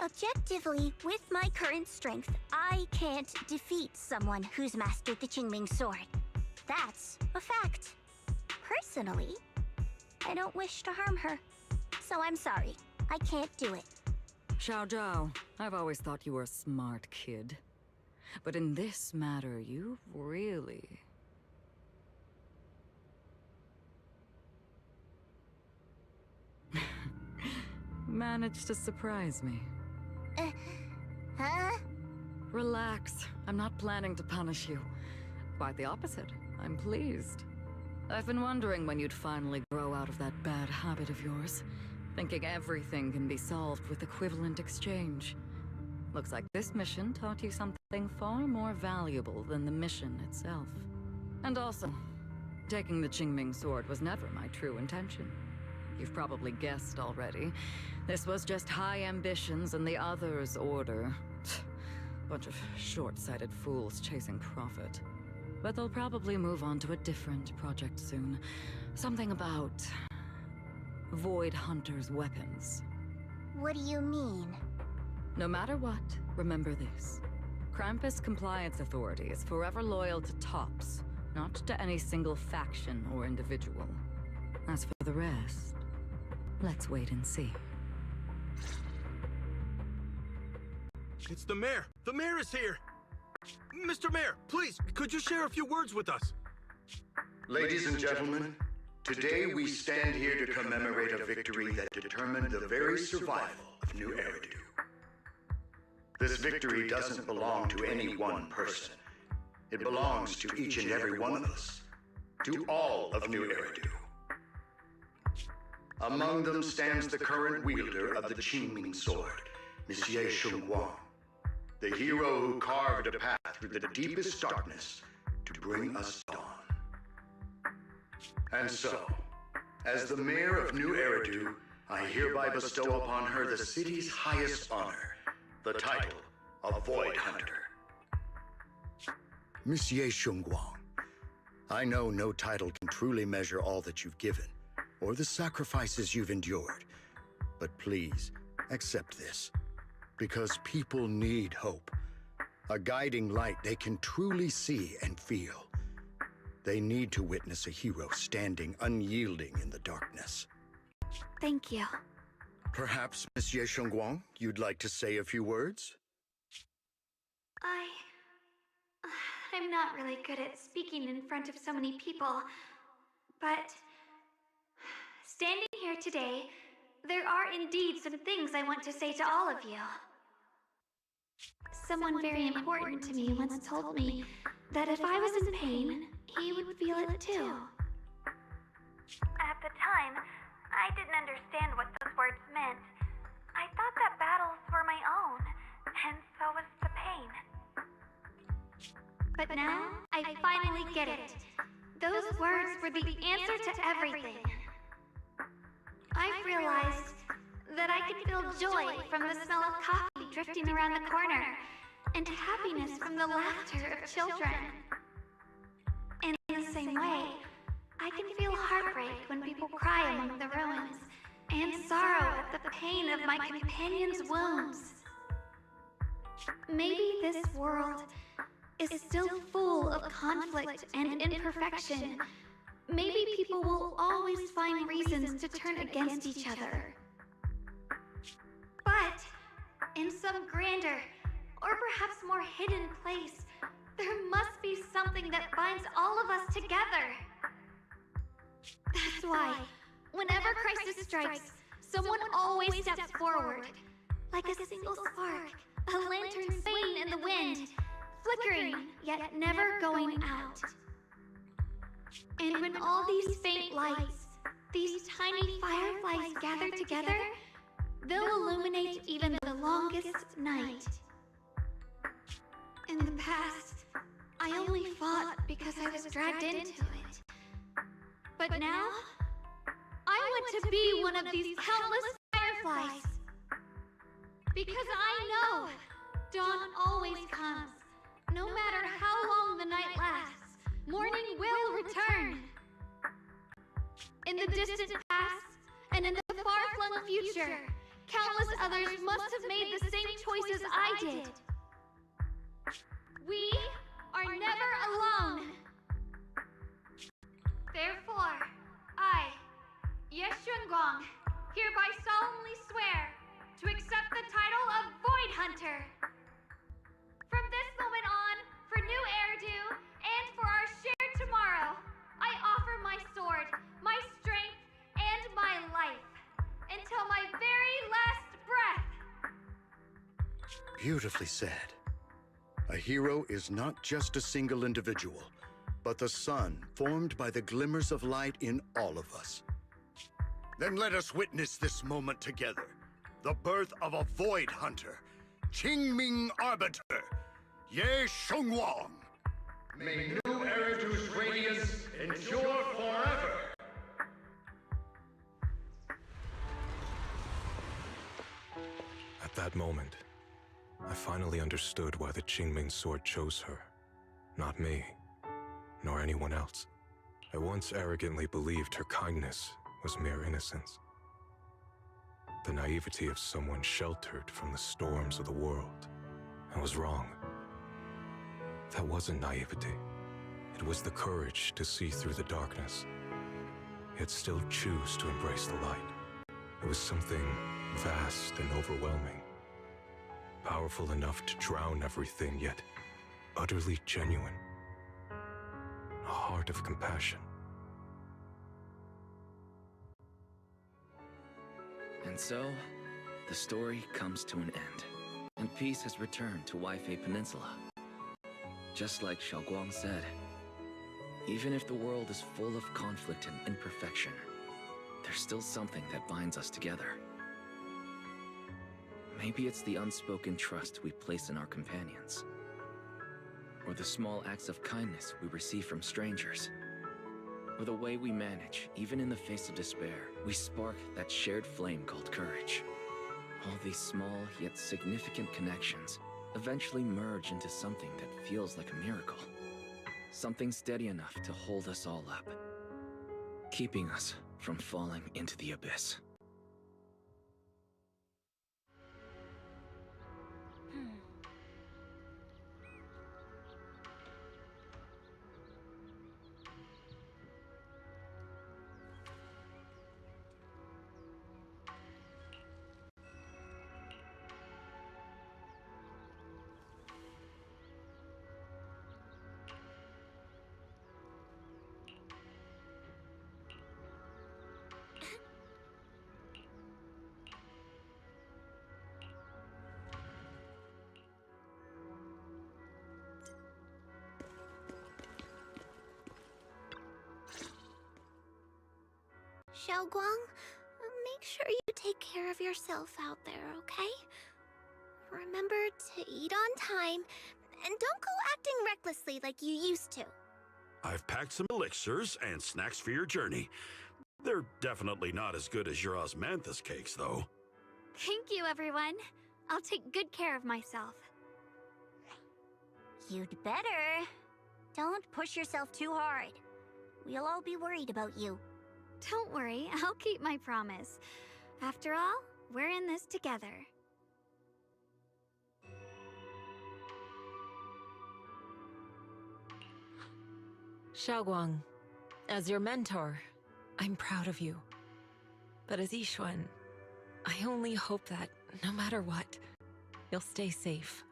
Objectively, with my current strength, I can't defeat someone who's mastered the Qingming sword. That's a fact. Personally, I don't wish to harm her. So I'm sorry. I can't do it. Xiao Zhao, I've always thought you were a smart kid. But in this matter, you really... managed to surprise me. Huh? Relax. I'm not planning to punish you. Quite the opposite. I'm pleased. I've been wondering when you'd finally grow out of that bad habit of yours. Thinking everything can be solved with equivalent exchange. Looks like this mission taught you something far more valuable than the mission itself. And also, taking the Qingming sword was never my true intention. You've probably guessed already. This was just high ambitions and the others' order. Bunch of short-sighted fools chasing profit. But they'll probably move on to a different project soon. Something about... Void Hunter's weapons. What do you mean? No matter what, remember this. Krampus Compliance Authority is forever loyal to TOPS, not to any single faction or individual. As for the rest, let's wait and see. It's the mayor! The mayor is here! Mr. Mayor, please, could you share a few words with us? Ladies and gentlemen, today we stand here to commemorate a victory that determined the very survival of New Eridu. This victory doesn't belong to any one person. It belongs to each and every one of us. To all of New Eridu. Among them stands the current wielder of the Qingming sword, Monsieur Shunguang, the hero who carved a path through the deepest darkness to bring us dawn. And so, as the mayor of New Eridu, I hereby bestow upon her the city's highest honor, the title of Void Hunter. Monsieur Shunguang, I know no title can truly measure all that you've given, or the sacrifices you've endured. But please, accept this. Because people need hope. A guiding light they can truly see and feel. They need to witness a hero standing unyielding in the darkness. Thank you. Perhaps, Monsieur Shunguang, you'd like to say a few words? I'm not really good at speaking in front of so many people, but standing here today, there are indeed some things I want to say to all of you. Someone very important to me once told me that if I was in pain, he would feel it too. At the time, I didn't understand what those words meant. I thought that battles were my own, and so was the pain. But now, I finally get it. Those words were the answer to everything. I've realized that I can feel joy from the smell of coffee drifting around the corner, and happiness from the laughter of children. And in the same way, I can feel heartbreak when people cry among the ruins, and sorrow at the pain of my companion's wounds. Maybe this world is still full of conflict and imperfection. Maybe people will always find reasons to turn against each other. But in some grander, or perhaps more hidden place, there must be something that binds all of us together. That's why, whenever crisis strikes, someone always steps forward. Like a single spark, a lantern swaying in the wind, flickering, yet never going out. And when all these faint lights, these tiny fireflies gather together, they'll illuminate even the longest night. In the past, I only fought dragged into it. But now, I want to be one of these countless fireflies. Because I know dawn always comes. No matter how long the night lasts, morning will return. In the distant past, and in the far-flung future, countless others must have made the same choices I did. We are never alone. Therefore, I, Ye Shunguang, hereby solemnly swear to accept the title of Void Hunter. From this moment on, for new Eridu, and for our shared tomorrow, I offer my sword, my strength, and my life, until my very last breath. Beautifully said. A hero is not just a single individual, but the sun formed by the glimmers of light in all of us. Then let us witness this moment together. The birth of a Void Hunter, Qingming Arbiter, Ye Shunguang. May new Eridu's radiance endure forever! At that moment, I finally understood why the Qingming sword chose her. Not me, nor anyone else. I once arrogantly believed her kindness was mere innocence. The naivety of someone sheltered from the storms of the world. I was wrong. That wasn't naivety. It was the courage to see through the darkness, yet still choose to embrace the light. It was something vast and overwhelming. Powerful enough to drown everything, yet utterly genuine. A heart of compassion. And so, the story comes to an end, and peace has returned to Waifei Peninsula. Just like Xiaoguang said, even if the world is full of conflict and imperfection, there's still something that binds us together. Maybe it's the unspoken trust we place in our companions, or the small acts of kindness we receive from strangers, or the way we manage, even in the face of despair, we spark that shared flame called courage. All these small yet significant connections eventually merge into something that feels like a miracle. Something steady enough to hold us all up, keeping us from falling into the abyss. Xiaoguang, make sure you take care of yourself out there, okay? Remember to eat on time, and don't go acting recklessly like you used to. I've packed some elixirs and snacks for your journey. They're definitely not as good as your osmanthus cakes, though. Thank you, everyone. I'll take good care of myself. You'd better. Don't push yourself too hard. We'll all be worried about you. Don't worry, I'll keep my promise. After all, we're in this together. Xiaoguang, as your mentor, I'm proud of you. But as Yixuan, I only hope that, no matter what, you'll stay safe.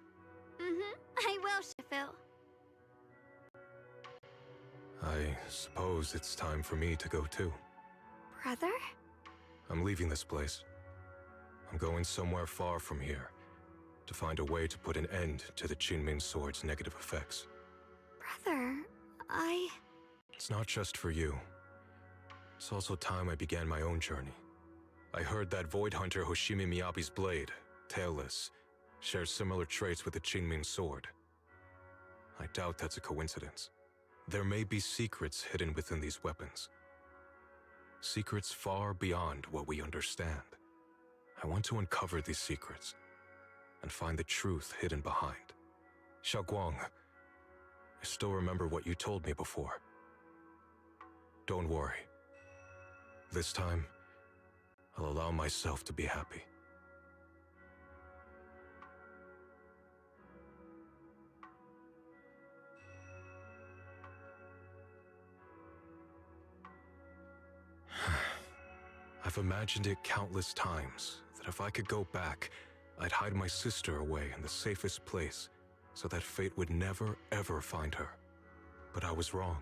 I will, Shifu. I suppose it's time for me to go too. Brother? I'm leaving this place. I'm going somewhere far from here, to find a way to put an end to the Qingming sword's negative effects. Brother, It's not just for you. It's also time I began my own journey. I heard that Void Hunter Hoshimi Miyabi's blade, Tailless, shares similar traits with the Qingming sword. I doubt that's a coincidence. There may be secrets hidden within these weapons. Secrets far beyond what we understand. I want to uncover these secrets and find the truth hidden behind. Xiaoguang, I still remember what you told me before. Don't worry. This time, I'll allow myself to be happy. I've imagined it countless times that if I could go back, I'd hide my sister away in the safest place so that fate would never, ever find her. But I was wrong.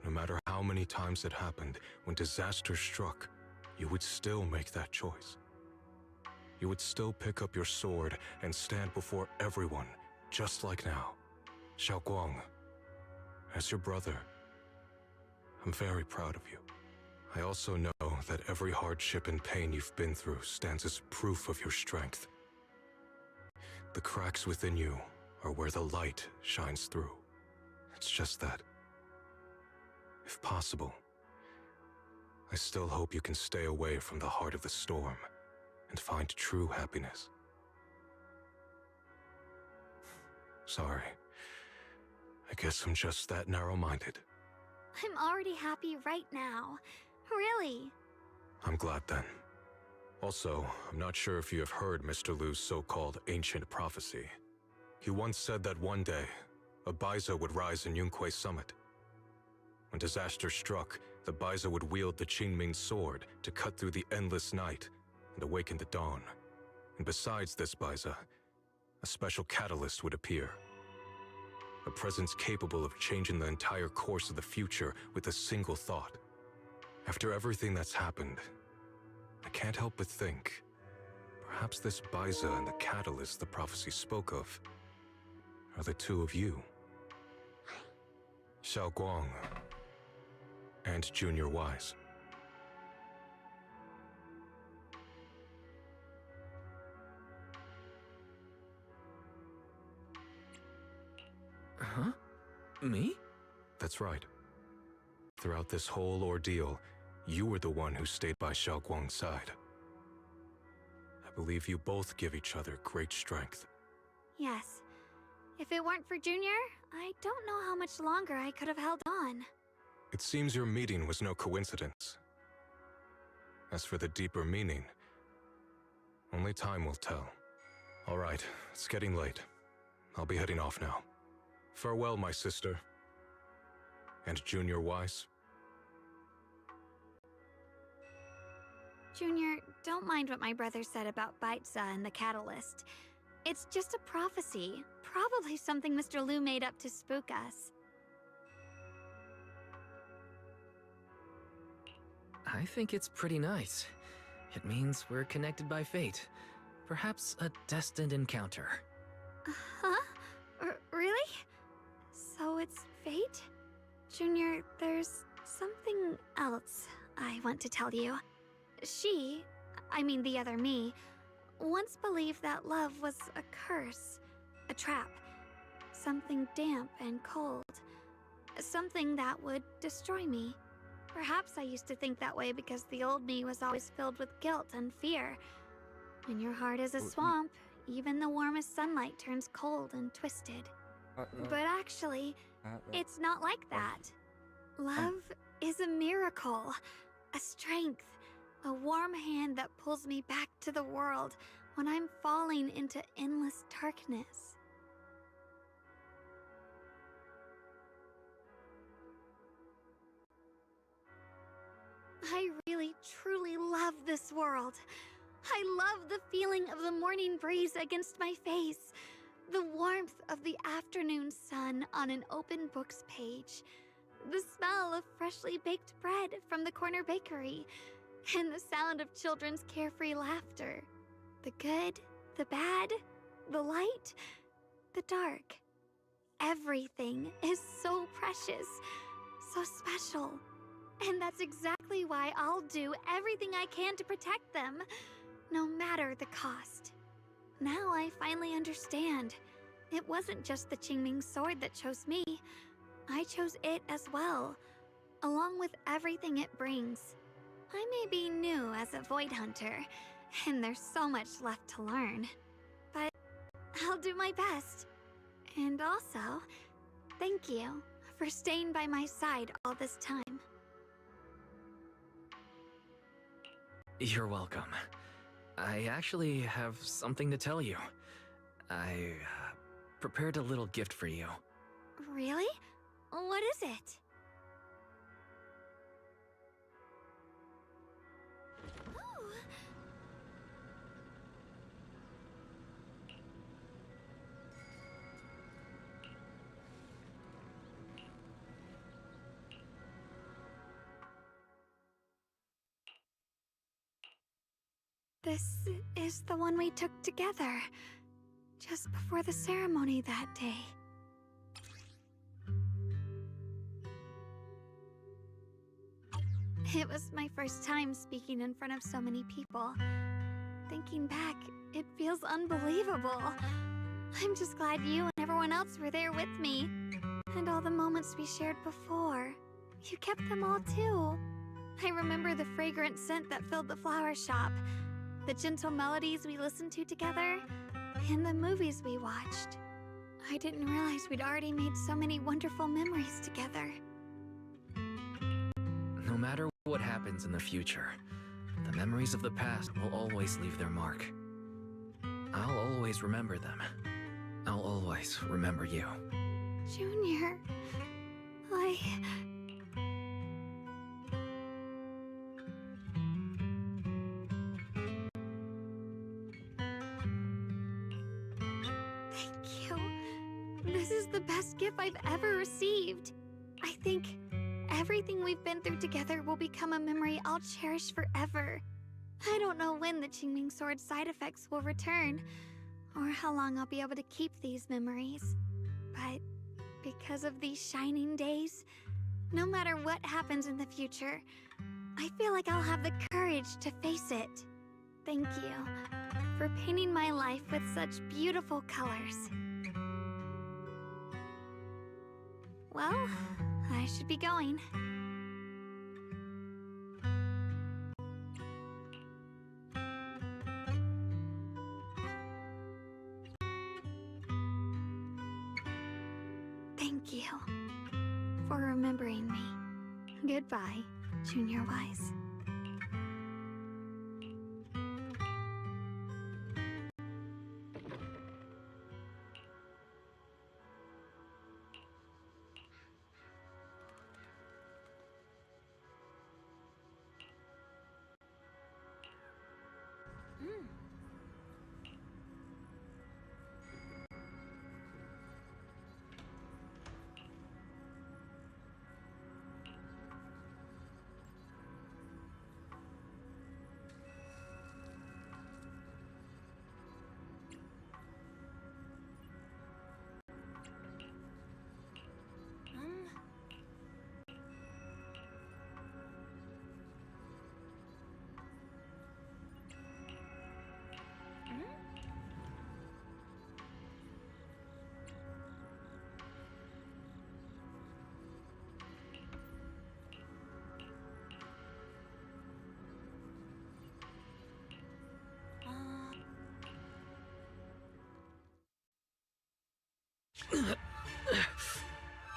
No matter how many times it happened, when disaster struck, you would still make that choice. You would still pick up your sword and stand before everyone, just like now. Xiaoguang, as your brother, I'm very proud of you. I also know that every hardship and pain you've been through stands as proof of your strength. The cracks within you are where the light shines through. It's just that, if possible, I still hope you can stay away from the heart of the storm and find true happiness. Sorry. I guess I'm just that narrow-minded. I'm already happy right now. Really. I'm glad then. Also, I'm not sure if you have heard Mr. Lu's so-called ancient prophecy. He once said that one day, a Baiza would rise in Yunque Summit. When disaster struck, the Baiza would wield the Qingming sword to cut through the endless night and awaken the dawn. And besides this Baiza, a special catalyst would appear. A presence capable of changing the entire course of the future with a single thought. After everything that's happened, I can't help but think, perhaps this Baiza and the catalyst the prophecy spoke of are the two of you. Xiaoguang and Junior Wise. Huh? Me? That's right. Throughout this whole ordeal, you were the one who stayed by Xiaoguang's side. I believe you both give each other great strength. Yes. If it weren't for Junior, I don't know how much longer I could have held on. It seems your meeting was no coincidence. As for the deeper meaning, only time will tell. All right, it's getting late. I'll be heading off now. Farewell, my sister. And Junior Wise. Junior, don't mind what my brother said about Baiza and the catalyst. It's just a prophecy. Probably something Mr. Lu made up to spook us. I think it's pretty nice. It means we're connected by fate. Perhaps a destined encounter. Huh? Really? So it's fate? Junior, there's something else I want to tell you. The other me, once believed that love was a curse, a trap, something damp and cold, something that would destroy me. Perhaps I used to think that way because the old me was always filled with guilt and fear. When your heart is a swamp, even the warmest sunlight turns cold and twisted. But actually, it's not like that. Love is a miracle, a strength, a warm hand that pulls me back to the world when I'm falling into endless darkness. I really, truly love this world. I love the feeling of the morning breeze against my face, the warmth of the afternoon sun on an open book's page, the smell of freshly baked bread from the corner bakery, and the sound of children's carefree laughter. The good, the bad, the light, the dark. Everything is so precious, so special. And that's exactly why I'll do everything I can to protect them, no matter the cost. Now I finally understand. It wasn't just the Qingming sword that chose me, I chose it as well, along with everything it brings. I may be new as a Void Hunter, and there's so much left to learn, but I'll do my best. And also, thank you for staying by my side all this time. You're welcome. I actually have something to tell you. I prepared a little gift for you. Really? What is it? Ooh. This is the one we took together, just before the ceremony that day. It was my first time speaking in front of so many people. Thinking back, it feels unbelievable. I'm just glad you and everyone else were there with me. And all the moments we shared before. You kept them all too. I remember the fragrant scent that filled the flower shop, the gentle melodies we listened to together, and the movies we watched. I didn't realize we'd already made so many wonderful memories together. No matter what happens in the future, the memories of the past will always leave their mark. I'll always remember them. I'll always remember you. Junior, Thank you. This is the best gift I've ever received. I think everything we've been through together will become a memory I'll cherish forever. I don't know when the Qingming Sword side effects will return, or how long I'll be able to keep these memories. But because of these shining days, no matter what happens in the future, I feel like I'll have the courage to face it. Thank you for painting my life with such beautiful colors. Well, I should be going. Thank you for remembering me. Goodbye, Junior Wise.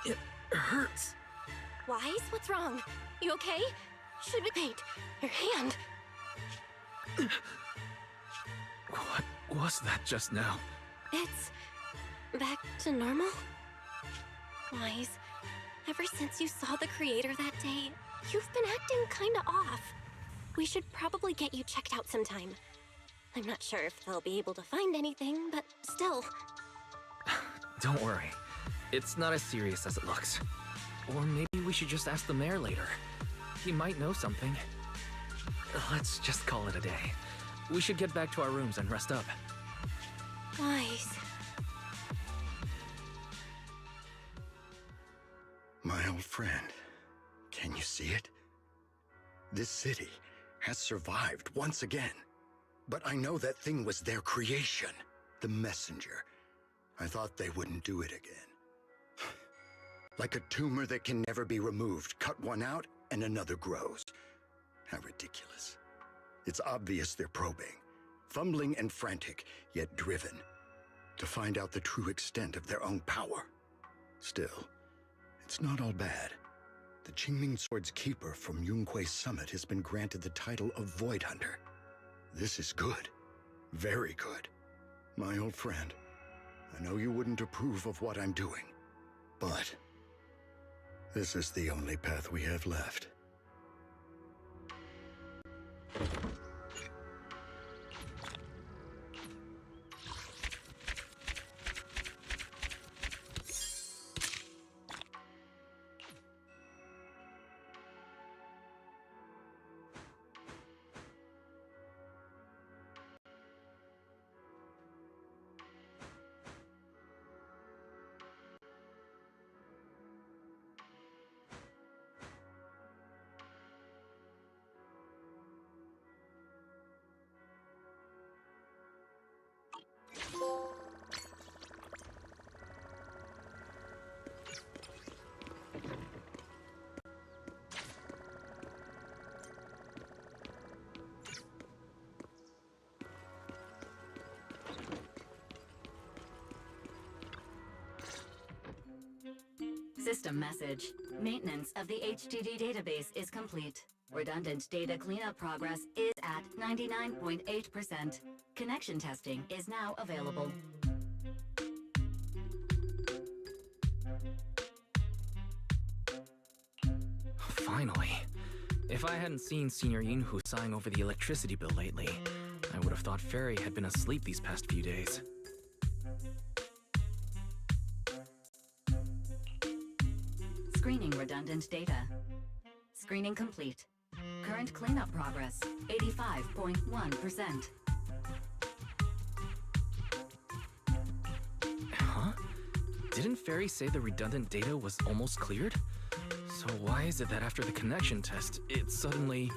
It hurts. Wise, what's wrong? You okay? Should we paint? Your hand. What was that just now? It's back to normal? Wise, ever since you saw the creator that day, you've been acting kinda off. We should probably get you checked out sometime. I'm not sure if they'll be able to find anything, but still. Don't worry. It's not as serious as it looks. Or maybe we should just ask the mayor later. He might know something. Let's just call it a day. We should get back to our rooms and rest up. Wise. My old friend, can you see it? This city has survived once again. But I know that thing was their creation, the messenger. I thought they wouldn't do it again. Like a tumor that can never be removed. Cut one out, and another grows. How ridiculous. It's obvious they're probing. Fumbling and frantic, yet driven. To find out the true extent of their own power. Still, it's not all bad. The Qingming Sword's keeper from Yunkui's summit has been granted the title of Void Hunter. This is good. Very good. My old friend, I know you wouldn't approve of what I'm doing, but this is the only path we have left. System message. Maintenance of the HDD database is complete. Redundant data cleanup progress is at 99.8%. Connection testing is now available. Finally. If I hadn't seen Senior Yinhu sighing over the electricity bill lately, I would have thought Fairy had been asleep these past few days. Screening redundant data. Screening complete. Current cleanup progress, 85.1%. Huh? Didn't Fairy say the redundant data was almost cleared? So why is it that after the connection test, it suddenly...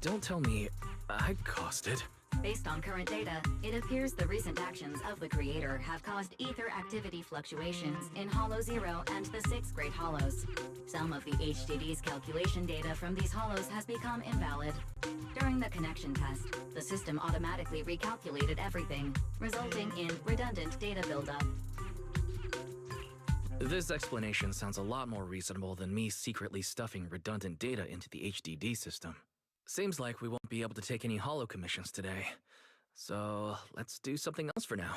Don't tell me I caused it. Based on current data, it appears the recent actions of the Creator have caused ether activity fluctuations in Hollow 0 and the 6th Great Hollows. Some of the HDD's calculation data from these hollows has become invalid. During the connection test, the system automatically recalculated everything, resulting in redundant data buildup. This explanation sounds a lot more reasonable than me secretly stuffing redundant data into the HDD system. Seems like we won't be able to take any hollow commissions today. So let's do something else for now.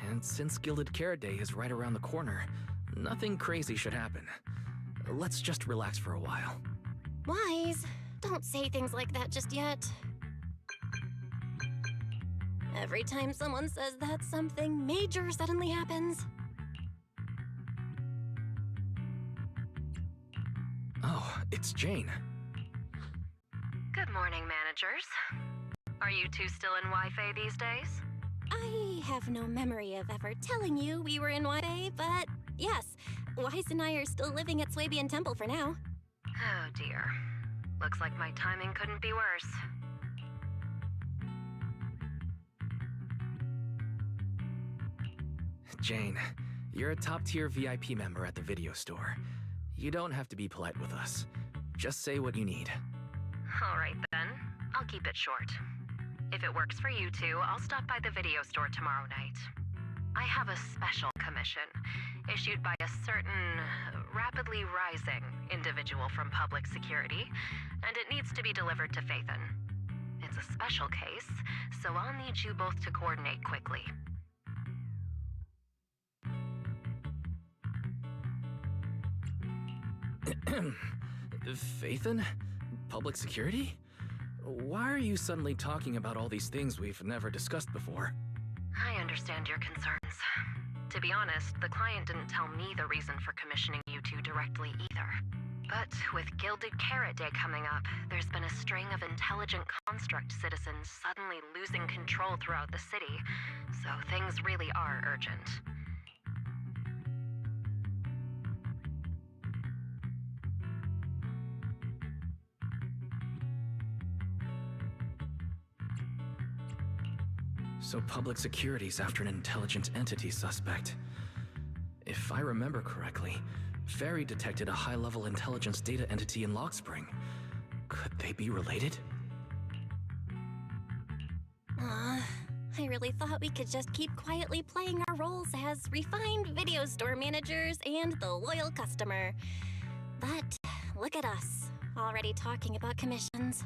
And since Gilded Carrot Day is right around the corner, nothing crazy should happen. Let's just relax for a while. Wise, don't say things like that just yet. Every time someone says that, something major suddenly happens. Oh, it's Jane. Good morning, managers. Are you two still in Wi-Fi these days? I have no memory of ever telling you we were in Wi-Fi, but yes, Wise and I are still living at Swabian Temple for now. Oh dear. Looks like my timing couldn't be worse. Jane, you're a top-tier VIP member at the video store. You don't have to be polite with us. Just say what you need. Alright then, I'll keep it short. If it works for you two, I'll stop by the video store tomorrow night. I have a special commission, issued by a certain rapidly rising individual from public security, and it needs to be delivered to Phaethon. It's a special case, so I'll need you both to coordinate quickly. Phaethon? Public security? Why are you suddenly talking about all these things we've never discussed before? I understand your concerns. To be honest, the client didn't tell me the reason for commissioning you two directly either. But with Gilded Carrot Day coming up, there's been a string of intelligent construct citizens suddenly losing control throughout the city, so things really are urgent. So public security's after an intelligent entity suspect. If If I remember correctly, Fairy detected a high-level intelligence data entity in Lockspring. Could they be related? I really thought we could just keep quietly playing our roles as refined video store managers and the loyal customer. But look at us, already talking about commissions.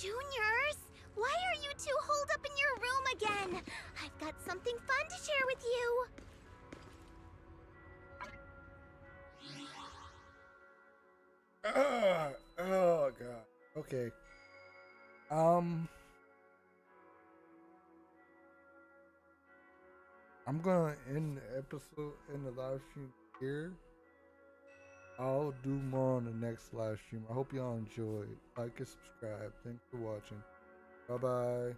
Juniors, why are you two holed up in your room again? I've got something fun to share with you. Oh god. Okay. I'm gonna end the episode in the live stream here. I'll do more on the next live stream. I hope y'all enjoyed. Like and subscribe. Thanks for watching. Bye bye.